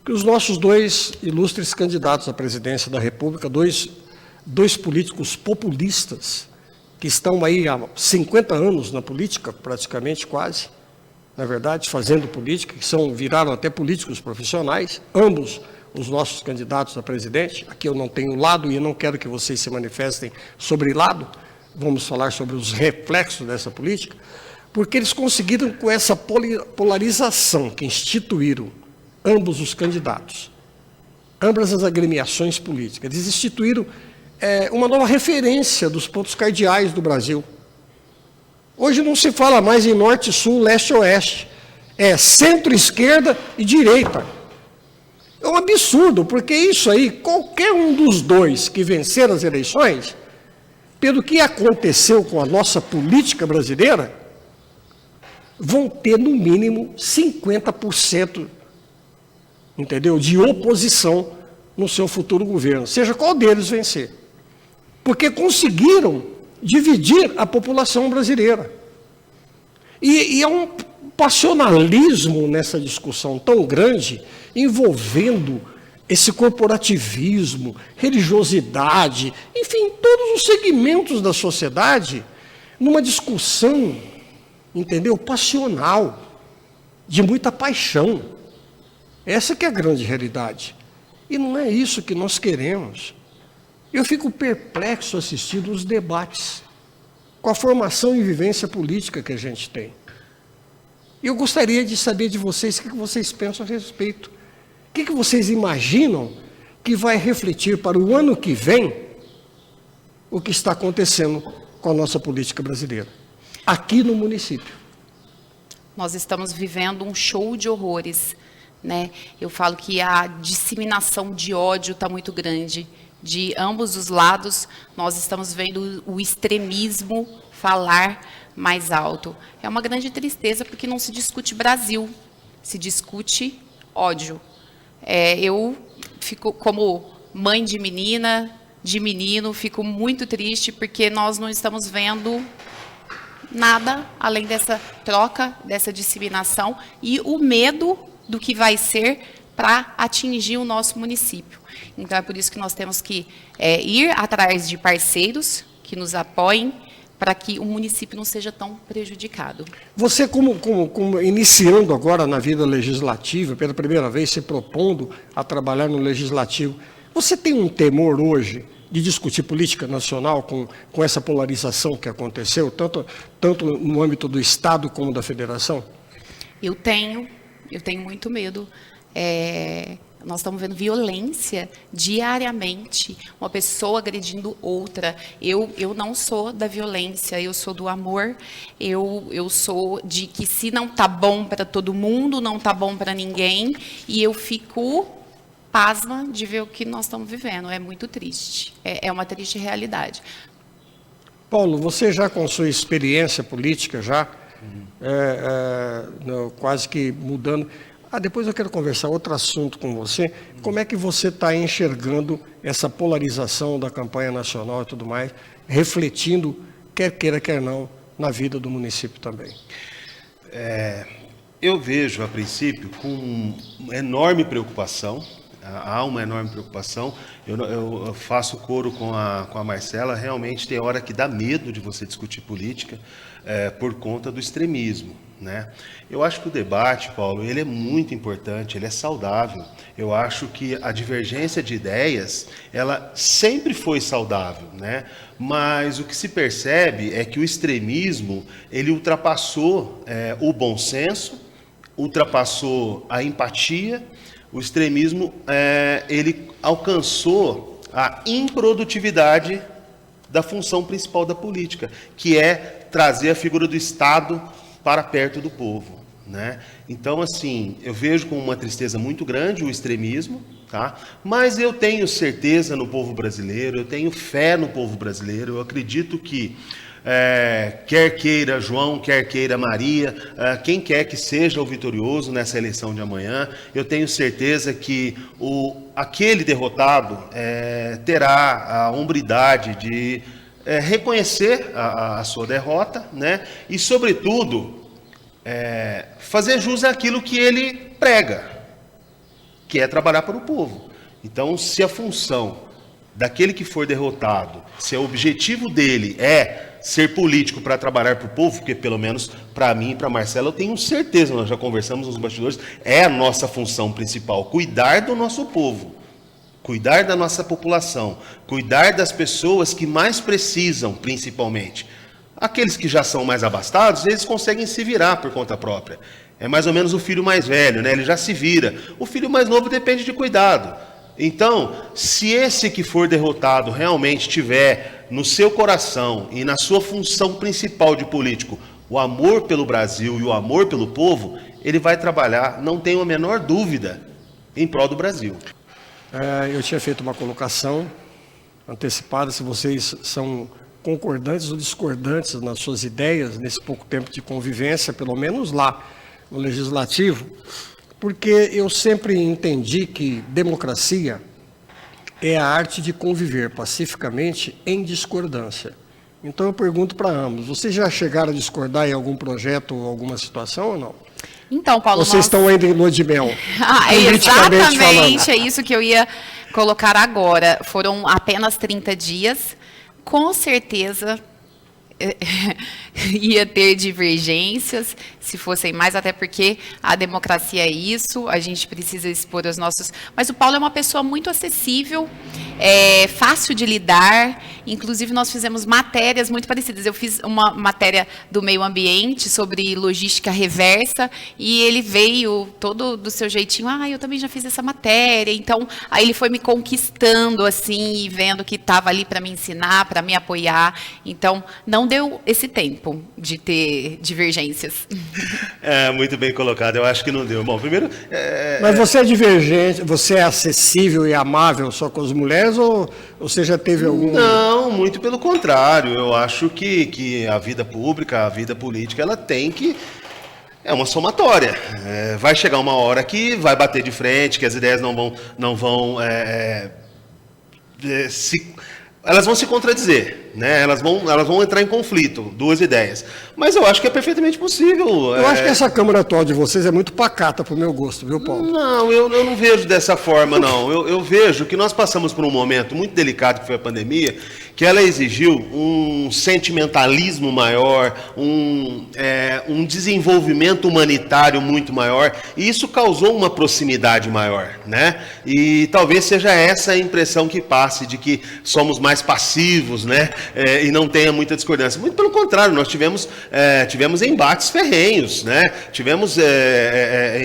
que os nossos dois ilustres candidatos à presidência da República, dois políticos populistas, que estão aí há 50 anos na política, praticamente quase, na verdade, fazendo política, que viraram até políticos profissionais, ambos os nossos candidatos a presidente. Aqui eu não tenho lado e eu não quero que vocês se manifestem sobre lado, vamos falar sobre os reflexos dessa política, porque eles conseguiram, com essa polarização que instituíram ambos os candidatos, ambas as agremiações políticas, eles instituíram uma nova referência dos pontos cardeais do Brasil. Hoje não se fala mais em norte, sul, leste, oeste. É centro-esquerda e direita. É um absurdo, porque isso aí, qualquer um dos dois que vencer as eleições, pelo que aconteceu com a nossa política brasileira, vão ter no mínimo 50%, entendeu, de oposição no seu futuro governo, seja qual deles vencer. Porque conseguiram dividir a população brasileira. E é um passionalismo nessa discussão tão grande, envolvendo esse corporativismo, religiosidade, enfim, todos os segmentos da sociedade, numa discussão, entendeu, passional, de muita paixão. Essa que é a grande realidade. E não é isso que nós queremos. Eu fico perplexo assistindo os debates, com a formação e vivência política que a gente tem. E eu gostaria de saber de vocês o que vocês pensam a respeito. O que vocês imaginam que vai refletir para o ano que vem o que está acontecendo com a nossa política brasileira, aqui no município? Nós estamos vivendo um show de horrores, né? Eu falo que a disseminação de ódio está muito grande. De ambos os lados, nós estamos vendo o extremismo falar mais alto. É uma grande tristeza, porque não se discute Brasil, se discute ódio. Eu fico, como mãe de menina, de menino, fico muito triste, porque nós não estamos vendo nada além dessa troca, dessa disseminação e o medo do que vai ser para atingir o nosso município. Então, é por isso que nós temos que ir atrás de parceiros que nos apoiem para que o município não seja tão prejudicado. Você, como iniciando agora na vida legislativa, pela primeira vez se propondo a trabalhar no legislativo, você tem um temor hoje de discutir política nacional com essa polarização que aconteceu, tanto no âmbito do Estado como da Federação? Eu tenho muito medo. Nós estamos vendo violência diariamente, uma pessoa agredindo outra. Eu não sou da violência, eu sou do amor, eu sou de que se não tá bom para todo mundo, não tá bom para ninguém, e eu fico pasma de ver o que nós estamos vivendo. É muito triste, é uma triste realidade. Paulo, você já com sua experiência política, quase que mudando... depois eu quero conversar outro assunto com você. Como é que você está enxergando essa polarização da campanha nacional e tudo mais, refletindo, quer queira, quer não, na vida do município também? Eu vejo, a princípio, com enorme preocupação. Há uma enorme preocupação. Eu faço coro com a Marcela. Realmente tem hora que dá medo de você discutir política por conta do extremismo, né? Eu acho que o debate, Paulo, ele é muito importante, ele é saudável. Eu acho que a divergência de ideias, ela sempre foi saudável, né? Mas o que se percebe é que o extremismo, ele ultrapassou o bom senso, ultrapassou a empatia. O extremismo, ele alcançou a improdutividade da função principal da política, que é trazer a figura do Estado para perto do povo, né? Então, assim, eu vejo com uma tristeza muito grande o extremismo, tá? Mas eu tenho certeza no povo brasileiro, eu tenho fé no povo brasileiro, eu acredito que quer queira João, quer queira Maria, quem quer que seja o vitorioso nessa eleição de amanhã, eu tenho certeza que aquele derrotado terá a hombridade de reconhecer a sua derrota, né? E, sobretudo, fazer jus àquilo que ele prega, que é trabalhar para o povo. Então, se a função daquele que for derrotado, se o objetivo dele é ser político para trabalhar para o povo, porque pelo menos para mim e para a Marcela eu tenho certeza, nós já conversamos nos bastidores, é a nossa função principal, cuidar do nosso povo, cuidar da nossa população, cuidar das pessoas que mais precisam, principalmente. Aqueles que já são mais abastados, eles conseguem se virar por conta própria. É mais ou menos o filho mais velho, né? Ele já se vira. O filho mais novo depende de cuidado. Então, se esse que for derrotado realmente tiver no seu coração e na sua função principal de político o amor pelo Brasil e o amor pelo povo, ele vai trabalhar, não tenho a menor dúvida, em prol do Brasil. Eu tinha feito uma colocação antecipada, se vocês são concordantes ou discordantes nas suas ideias, nesse pouco tempo de convivência, pelo menos lá no Legislativo, porque eu sempre entendi que democracia é a arte de conviver pacificamente em discordância. Então eu pergunto para ambos, vocês já chegaram a discordar em algum projeto ou alguma situação ou não? Então, Paulo, vocês estão ainda em lua de mel? Exatamente, é isso que eu ia colocar agora. Foram apenas 30 dias, com certeza ia ter divergências, se fossem mais, até porque a democracia é isso, a gente precisa expor os nossos... Mas o Paulo é uma pessoa muito acessível, fácil de lidar, inclusive nós fizemos matérias muito parecidas. Eu fiz uma matéria do meio ambiente sobre logística reversa, e ele veio todo do seu jeitinho, eu também já fiz essa matéria, então aí ele foi me conquistando assim, e vendo que estava ali para me ensinar, para me apoiar, então não deu esse tempo de ter divergências. Muito bem colocado, eu acho que não deu. Bom, primeiro... Mas você é divergente, você é acessível e amável só com as mulheres, ou você já teve algum... Não, muito pelo contrário, eu acho que a vida pública, a vida política, ela tem que... É uma somatória. Vai chegar uma hora que vai bater de frente, que as ideias não vão elas vão se contradizer, né? Elas vão entrar em conflito, duas ideias. Mas eu acho que é perfeitamente possível. Eu acho que essa Câmara atual de vocês é muito pacata para o meu gosto, viu, Paulo? Não, eu não vejo dessa forma, não. Eu vejo que nós passamos por um momento muito delicado, que foi a pandemia, que ela exigiu um sentimentalismo maior, um desenvolvimento humanitário muito maior, e isso causou uma proximidade maior, né? E talvez seja essa a impressão que passe, de que somos mais passivos, né? e não tenha muita discordância. Muito pelo contrário, nós tivemos embates ferrenhos, né? Tivemos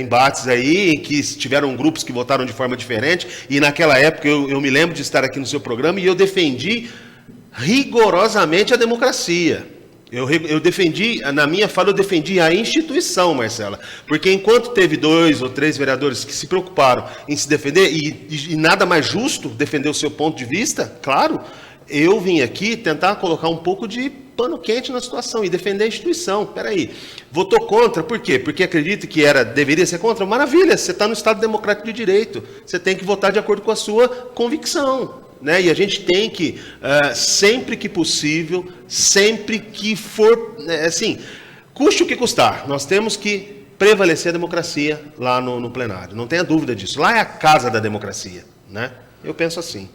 embates aí em que tiveram grupos que votaram de forma diferente, e naquela época eu me lembro de estar aqui no seu programa e eu defendi rigorosamente a democracia. Eu defendi, na minha fala, eu defendi a instituição, Marcela. Porque enquanto teve 2 ou 3 vereadores que se preocuparam em se defender, e nada mais justo defender o seu ponto de vista, claro, eu vim aqui tentar colocar um pouco de pano quente na situação e defender a instituição. Peraí, votou contra, por quê? Porque acredita que deveria ser contra? Maravilha, você está no Estado Democrático de Direito, você tem que votar de acordo com a sua convicção. Né? E a gente tem que, sempre que possível, sempre que for, assim, custe o que custar, nós temos que prevalecer a democracia lá no plenário. Não tenha dúvida disso. Lá é a casa da democracia. Né? Eu penso assim.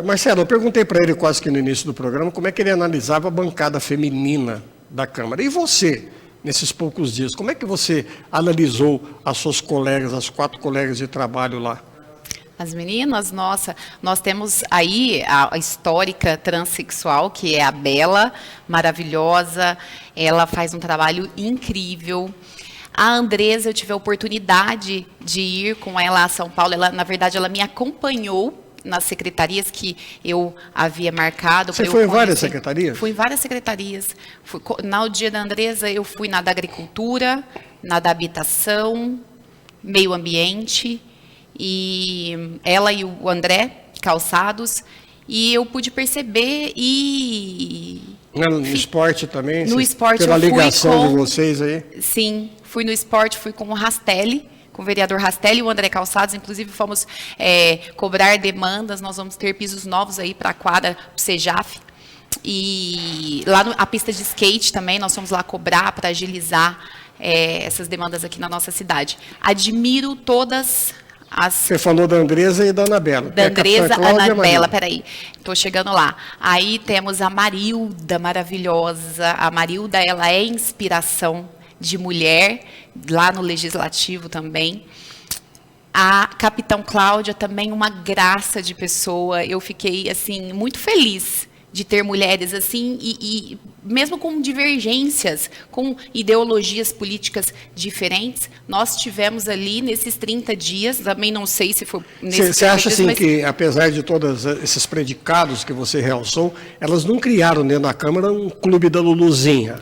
Marcelo, eu perguntei para ele quase que no início do programa como é que ele analisava a bancada feminina da Câmara. E você, nesses poucos dias, como é que você analisou as suas colegas, as 4 colegas de trabalho lá? As meninas, nossa, nós temos aí a histórica transexual, que é a Bela, maravilhosa, ela faz um trabalho incrível. A Andresa, eu tive a oportunidade de ir com ela a São Paulo, na verdade, ela me acompanhou nas secretarias que eu havia marcado. Você foi em várias secretarias? Fui em várias secretarias. No dia da Andresa, eu fui na da Agricultura, na da Habitação, Meio Ambiente, e ela e o André Calçados, e eu pude perceber No esporte também? No esporte pela eu fui ligação de vocês aí? Sim, fui no esporte, fui com o Rastelli, com o vereador Rastelli e o André Calçados, inclusive fomos cobrar demandas, nós vamos ter pisos novos aí para a quadra, para o Sejaf, e lá a pista de skate também, nós fomos lá cobrar para agilizar essas demandas aqui na nossa cidade. Admiro todas Você falou da Andresa e da Anabela. Da Andresa, Anabela, peraí, estou chegando lá. Aí temos a Marilda, maravilhosa. A Marilda, ela é inspiração de mulher, lá no Legislativo também. A Capitão Cláudia, também uma graça de pessoa. Eu fiquei, assim, muito feliz de ter mulheres assim, e mesmo com divergências, com ideologias políticas diferentes, nós tivemos ali nesses 30 dias, também não sei se foi nesses Você acha assim que, apesar de todos esses predicados que você realçou, elas não criaram dentro da Câmara um clube da Luluzinha?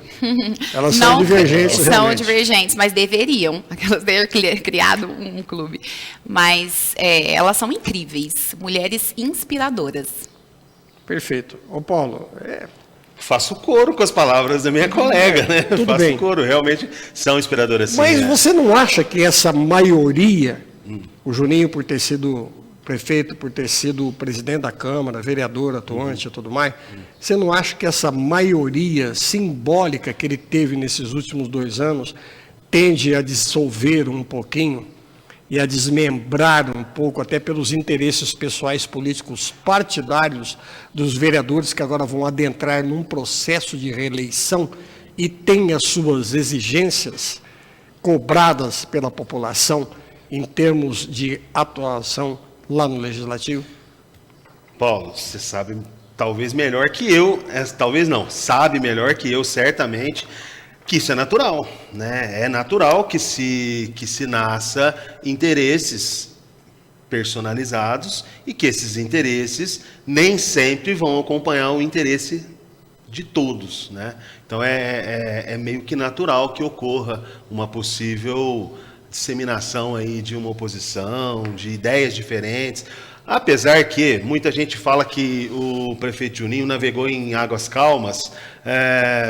Elas são divergentes são realmente. Divergentes, mas deveriam, elas ter criado um clube. Mas elas são incríveis, mulheres inspiradoras. Perfeito. Ô Paulo, faço coro com as palavras da minha colega, né? Tudo bem. Coro, realmente são inspiradoras. Sim, mas você não acha que essa maioria, o Juninho por ter sido prefeito, por ter sido presidente da Câmara, vereador atuante e tudo mais, você não acha que essa maioria simbólica que ele teve nesses últimos 2 anos tende a dissolver um pouquinho e a desmembrar um pouco, até pelos interesses pessoais políticos partidários dos vereadores que agora vão adentrar num processo de reeleição e têm as suas exigências cobradas pela população em termos de atuação lá no Legislativo? Paulo, você sabe talvez melhor que eu, talvez não, sabe melhor que eu certamente, que isso é natural, né? É natural que se nasça interesses personalizados e que esses interesses nem sempre vão acompanhar o interesse de todos, né? Então é meio que natural que ocorra uma possível disseminação aí de uma oposição, de ideias diferentes. Apesar que muita gente fala que o prefeito Juninho navegou em águas calmas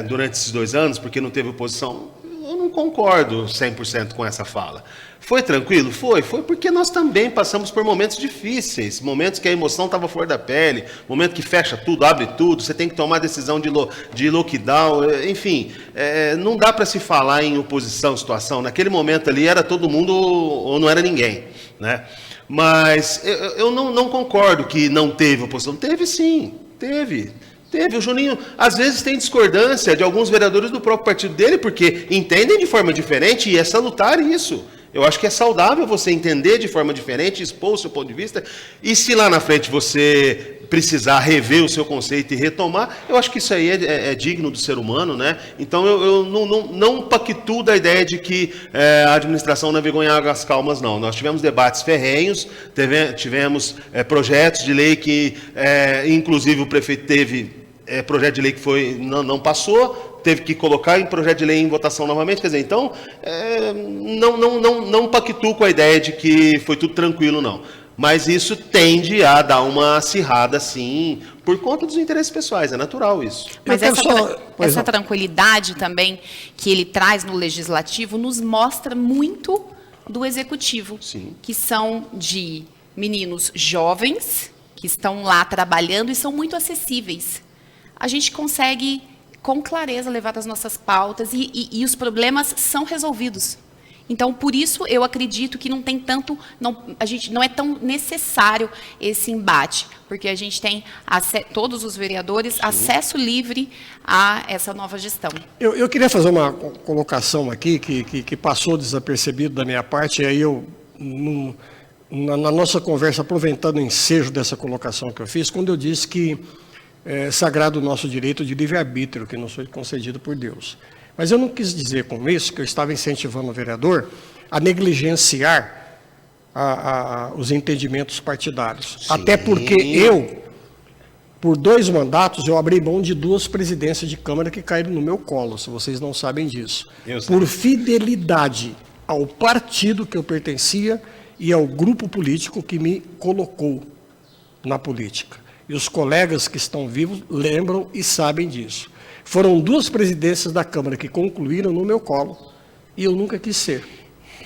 durante esses 2 anos, porque não teve oposição. Eu não concordo 100% com essa fala. Foi tranquilo? Foi porque nós também passamos por momentos difíceis, momentos que a emoção estava flor da pele, momento que fecha tudo, abre tudo, você tem que tomar decisão de lockdown, enfim, não dá para se falar em oposição, situação. Naquele momento ali era todo mundo ou não era ninguém, né? Mas eu não concordo que não teve oposição. Teve sim, teve. O Juninho, às vezes, tem discordância de alguns vereadores do próprio partido dele, porque entendem de forma diferente e é salutar isso. Eu acho que é saudável você entender de forma diferente, expor o seu ponto de vista, e se lá na frente você precisar rever o seu conceito e retomar, eu acho que isso aí é digno do ser humano, né? Então eu não pactuo da ideia de que a administração navegou em águas calmas, não. Nós tivemos debates ferrenhos, tivemos projetos de lei que, inclusive, o prefeito teve projeto de lei que não passou, teve que colocar em projeto de lei em votação novamente. Quer dizer, então, não pactuo com a ideia de que foi tudo tranquilo, não. Mas isso tende a dar uma acirrada, sim, por conta dos interesses pessoais, é natural isso. Mas essa tranquilidade também que ele traz no legislativo nos mostra muito do executivo, sim, que são de meninos jovens, que estão lá trabalhando e são muito acessíveis. A gente consegue, com clareza, levar as nossas pautas e os problemas são resolvidos. Então, por isso, eu acredito que não tem tanto, não é tão necessário esse embate, porque a gente tem, todos os vereadores, sim, acesso livre a essa nova gestão. Eu queria fazer uma colocação aqui, que passou desapercebido da minha parte, e aí eu, na nossa conversa, aproveitando o ensejo dessa colocação que eu fiz, quando eu disse que é sagrado o nosso direito de livre-arbítrio, que nos foi concedido por Deus. Mas eu não quis dizer com isso que eu estava incentivando o vereador a negligenciar os entendimentos partidários. Sim. Até porque eu, por 2 mandatos, eu abri mão de 2 presidências de Câmara que caíram no meu colo, se vocês não sabem disso. Por fidelidade ao partido que eu pertencia e ao grupo político que me colocou na política. E os colegas que estão vivos lembram e sabem disso. Foram 2 presidências da Câmara que concluíram no meu colo e eu nunca quis ser.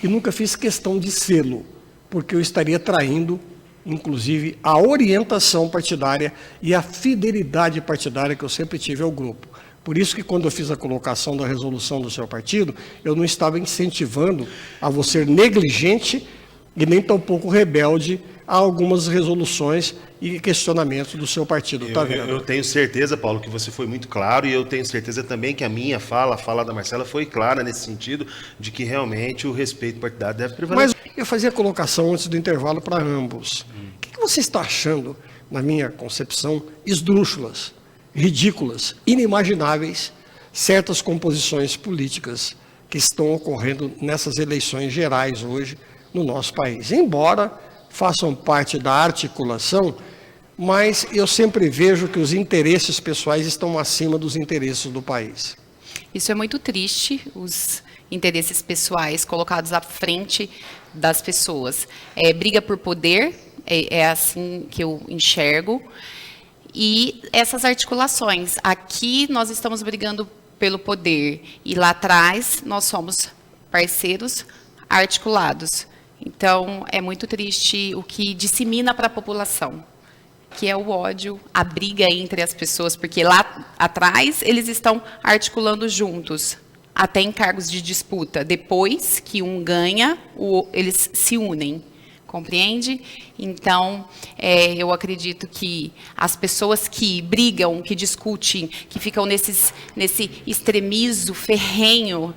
E nunca fiz questão de sê-lo, porque eu estaria traindo, inclusive, a orientação partidária e a fidelidade partidária que eu sempre tive ao grupo. Por isso que quando eu fiz a colocação da resolução do seu partido, eu não estava incentivando a você negligente e nem tampouco rebelde a algumas resoluções e questionamentos do seu partido. Tá vendo? Eu tenho certeza, Paulo, que você foi muito claro, e eu tenho certeza também que a minha fala, a fala da Marcela foi clara nesse sentido, de que realmente o respeito partidário deve prevalecer. Mas eu fazia a colocação antes do intervalo para ambos. O que você está achando, na minha concepção, esdrúxulas, ridículas, inimagináveis, certas composições políticas que estão ocorrendo nessas eleições gerais hoje no nosso país? Embora façam parte da articulação, mas eu sempre vejo que os interesses pessoais estão acima dos interesses do país. Isso é muito triste, os interesses pessoais colocados à frente das pessoas. Briga por poder, é assim que eu enxergo, e essas articulações. Aqui nós estamos brigando pelo poder, e lá atrás nós somos parceiros articulados. Então, é muito triste o que dissemina para a população, que é o ódio, a briga entre as pessoas, porque lá atrás eles estão articulando juntos, até em cargos de disputa. Depois que um ganha, eles se unem, compreende? Então, eu acredito que as pessoas que brigam, que discutem, que ficam nesse extremismo ferrenho,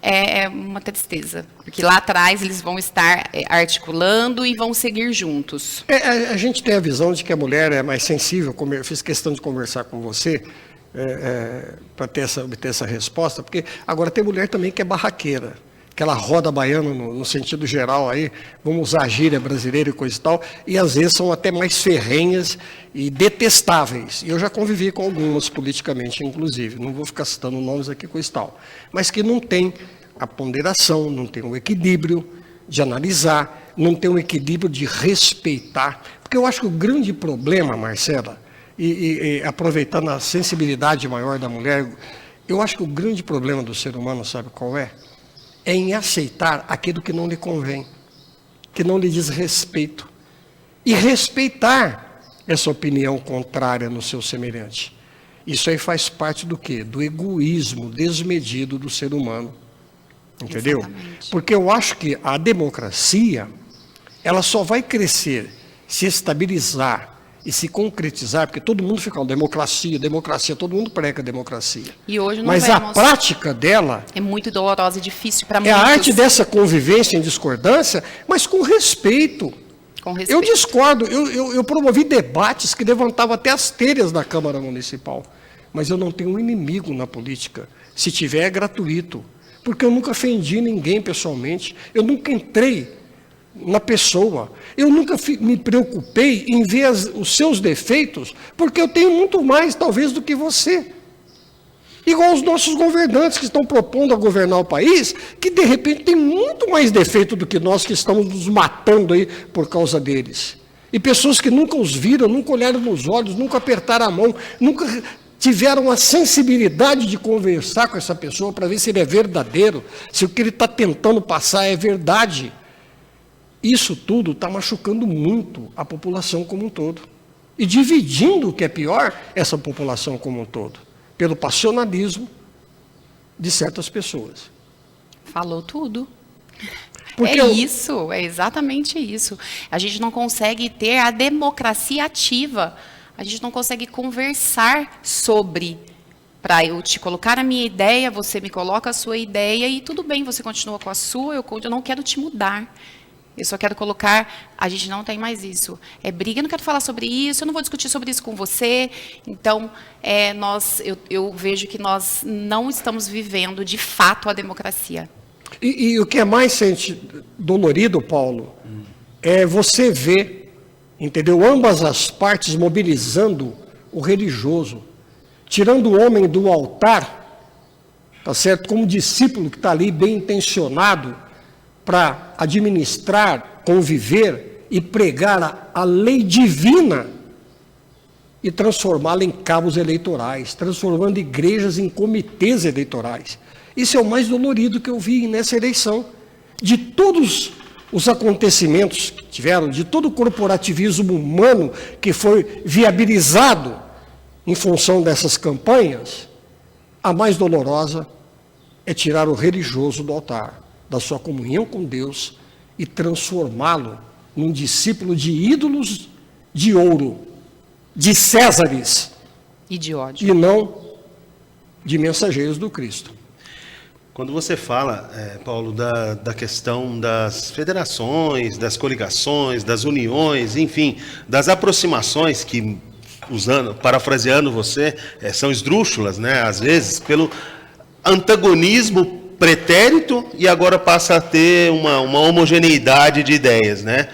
é uma tristeza, porque lá atrás eles vão estar articulando e vão seguir juntos. A gente tem a visão de que a mulher é mais sensível, eu fiz questão de conversar com você para obter essa resposta, porque agora tem mulher também que é barraqueira, que ela roda baiana no sentido geral, aí, vamos usar a gíria brasileira e coisa e tal, e às vezes são até mais ferrenhas e detestáveis. E eu já convivi com algumas politicamente, inclusive, não vou ficar citando nomes aqui, coisa e tal, mas que não tem a ponderação, não tem o equilíbrio de analisar, não tem o equilíbrio de respeitar. Porque eu acho que o grande problema, Marcela, e aproveitando a sensibilidade maior da mulher, eu acho que o grande problema do ser humano, sabe qual é? É em aceitar aquilo que não lhe convém, que não lhe diz respeito. E respeitar essa opinião contrária no seu semelhante. Isso aí faz parte do quê? Do egoísmo desmedido do ser humano. Entendeu? Exatamente. Porque eu acho que a democracia, ela só vai crescer, se estabilizar e se concretizar, porque todo mundo fica, democracia, todo mundo prega democracia. E hoje não Mas a prática dela é muito dolorosa e difícil para muitos. É a arte dessa convivência em discordância, mas com respeito. Com respeito. Eu discordo, eu promovi debates que levantavam até as telhas da Câmara Municipal, mas eu não tenho um inimigo na política. Se tiver, é gratuito, porque eu nunca ofendi ninguém pessoalmente, eu nunca entrei na pessoa, eu nunca me preocupei em ver os seus defeitos, porque eu tenho muito mais, talvez, do que você. Igual os nossos governantes que estão propondo a governar o país, que de repente tem muito mais defeito do que nós que estamos nos matando aí por causa deles. E pessoas que nunca os viram, nunca olharam nos olhos, nunca apertaram a mão, nunca tiveram a sensibilidade de conversar com essa pessoa para ver se ele é verdadeiro, se o que ele está tentando passar é verdade. Isso tudo está machucando muito a população como um todo. E dividindo, o que é pior, essa população como um todo. Pelo passionalismo de certas pessoas. Falou tudo. Porque isso, é exatamente isso. A gente não consegue ter a democracia ativa. A gente não consegue conversar sobre, para eu te colocar a minha ideia, você me coloca a sua ideia e tudo bem, você continua com a sua, eu não quero te mudar. Eu só quero colocar, a gente não tem mais isso. É briga, eu não quero falar sobre isso, eu não vou discutir sobre isso com você. Então, eu vejo que nós não estamos vivendo, de fato, a democracia. E o que é mais dolorido, Paulo, é você ver, entendeu, ambas as partes mobilizando o religioso, tirando o homem do altar, tá certo, como discípulo que está ali bem intencionado, para administrar, conviver e pregar a lei divina e transformá-la em cabos eleitorais, transformando igrejas em comitês eleitorais. Isso é o mais dolorido que eu vi nessa eleição. De todos os acontecimentos que tiveram, de todo o corporativismo humano que foi viabilizado em função dessas campanhas, a mais dolorosa é tirar o religioso do altar, da sua comunhão com Deus e transformá-lo num discípulo de ídolos de ouro, de Césares. E de ódio. E não de mensageiros do Cristo. Quando você fala, Paulo, da questão das federações, das coligações, das uniões, enfim, das aproximações que, parafraseando você, são esdrúxulas, né, às vezes, pelo antagonismo pretérito e agora passa a ter uma homogeneidade de ideias, né?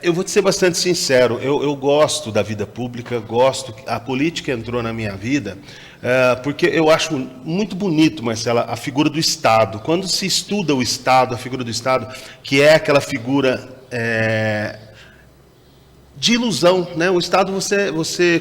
Eu vou te ser bastante sincero, eu gosto da vida pública, a política entrou na minha vida, porque eu acho muito bonito, Marcela, a figura do Estado. Quando se estuda o Estado, a figura do Estado, que é aquela figura de ilusão, né? O Estado,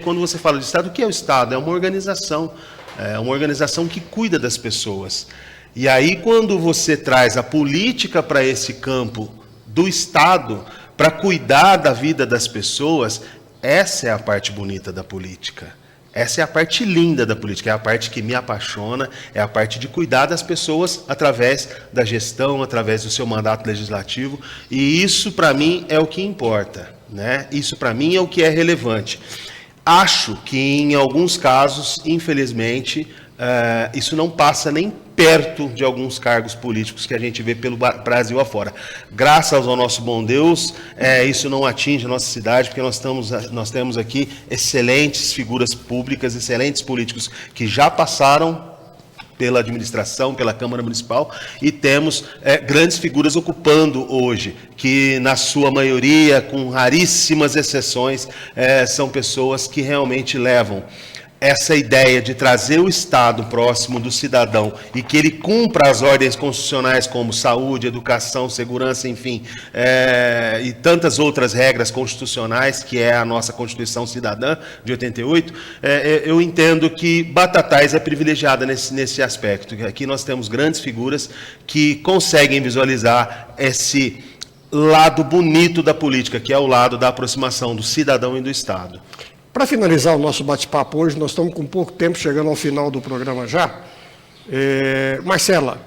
quando você fala de Estado, o que é o Estado? É uma organização. É uma organização que cuida das pessoas. E aí, quando você traz a política para esse campo do Estado, para cuidar da vida das pessoas, essa é a parte bonita da política. Essa é a parte linda da política, é a parte que me apaixona, é a parte de cuidar das pessoas através da gestão, através do seu mandato legislativo. E isso, para mim, é o que importa, né? Isso, para mim, é o que é relevante. Acho que, em alguns casos, infelizmente, isso não passa nem perto de alguns cargos políticos que a gente vê pelo Brasil afora. Graças ao nosso bom Deus, isso não atinge a nossa cidade, porque nós temos aqui excelentes figuras públicas, excelentes políticos que já passaram pela administração, pela Câmara Municipal, e temos grandes figuras ocupando hoje, que na sua maioria, com raríssimas exceções, são pessoas que realmente levam essa ideia de trazer o Estado próximo do cidadão e que ele cumpra as ordens constitucionais como saúde, educação, segurança, enfim, e tantas outras regras constitucionais, que é a nossa Constituição Cidadã de 88, eu entendo que Batatais é privilegiada nesse aspecto. Aqui nós temos grandes figuras que conseguem visualizar esse lado bonito da política, que é o lado da aproximação do cidadão e do Estado. Para finalizar o nosso bate-papo hoje, nós estamos com pouco tempo, chegando ao final do programa já. Marcela,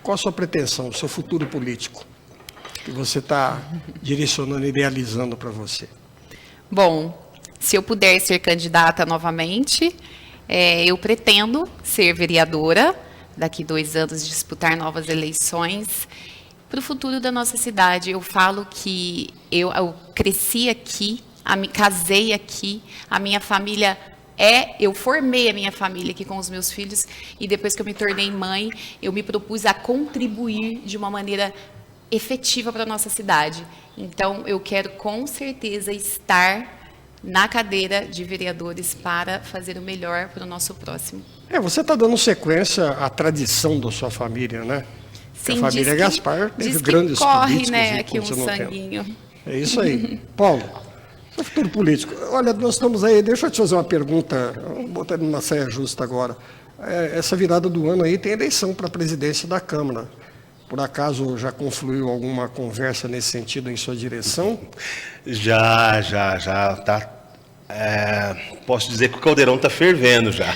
qual a sua pretensão, o seu futuro político, que você está direcionando, idealizando para você? Bom, se eu puder ser candidata novamente, eu pretendo ser vereadora, daqui 2 anos disputar novas eleições, para o futuro da nossa cidade. Eu falo que eu cresci aqui, casei aqui, a minha família eu formei a minha família aqui com os meus filhos, e depois que eu me tornei mãe, eu me propus a contribuir de uma maneira efetiva para a nossa cidade. Então, eu quero com certeza estar na cadeira de vereadores para fazer o melhor para o nosso próximo. Você está dando sequência à tradição da sua família, né? Sim, a família Gaspar teve grandes corre, políticos. Né, aqui um sanguinho. É isso aí. Paulo, seu futuro político. Olha, nós estamos aí, deixa eu te fazer uma pergunta, vou botar numa saia justa agora. Essa virada do ano aí tem eleição para a presidência da Câmara. Por acaso já confluiu alguma conversa nesse sentido em sua direção? Já tá. Posso dizer que o caldeirão está fervendo já.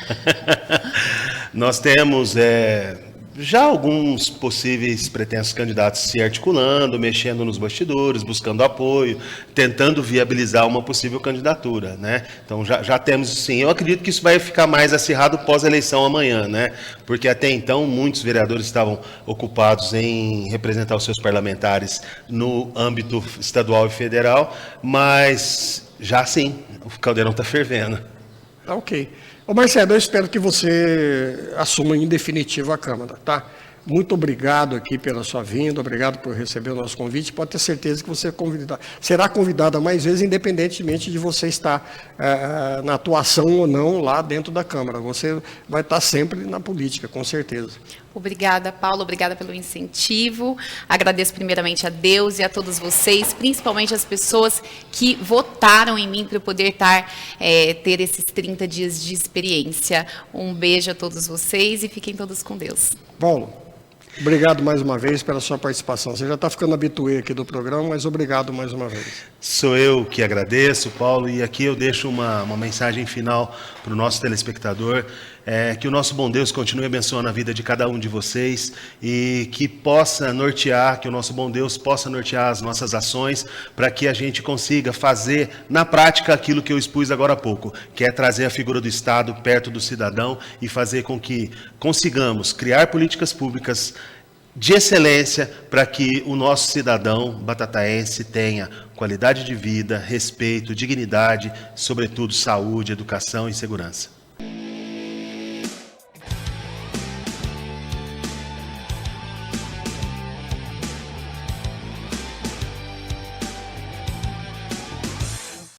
Nós temos já alguns possíveis pretensos candidatos se articulando, mexendo nos bastidores, buscando apoio, tentando viabilizar uma possível candidatura, né? Então já temos, sim. Eu acredito que isso vai ficar mais acirrado pós-eleição amanhã, né? Porque até então muitos vereadores estavam ocupados em representar os seus parlamentares no âmbito estadual e federal, mas já sim, o caldeirão está fervendo. Ok. Marcelo, eu espero que você assuma em definitivo a Câmara, tá? Muito obrigado aqui pela sua vinda, obrigado por receber o nosso convite. Pode ter certeza que você será convidada mais vezes, independentemente de você estar na atuação ou não lá dentro da Câmara. Você vai estar sempre na política, com certeza. Obrigada, Paulo. Obrigada pelo incentivo. Agradeço primeiramente a Deus e a todos vocês, principalmente as pessoas que votaram em mim para eu poder ter esses 30 dias de experiência. Um beijo a todos vocês e fiquem todos com Deus. Paulo, obrigado mais uma vez pela sua participação. Você já está ficando habituê aqui do programa, mas obrigado mais uma vez. Sou eu que agradeço, Paulo, e aqui eu deixo uma mensagem final para o nosso telespectador, que o nosso bom Deus continue abençoando a vida de cada um de vocês e que o nosso bom Deus possa nortear as nossas ações para que a gente consiga fazer na prática aquilo que eu expus agora há pouco, que é trazer a figura do Estado perto do cidadão e fazer com que consigamos criar políticas públicas de excelência para que o nosso cidadão batataense tenha qualidade de vida, respeito, dignidade, sobretudo saúde, educação e segurança.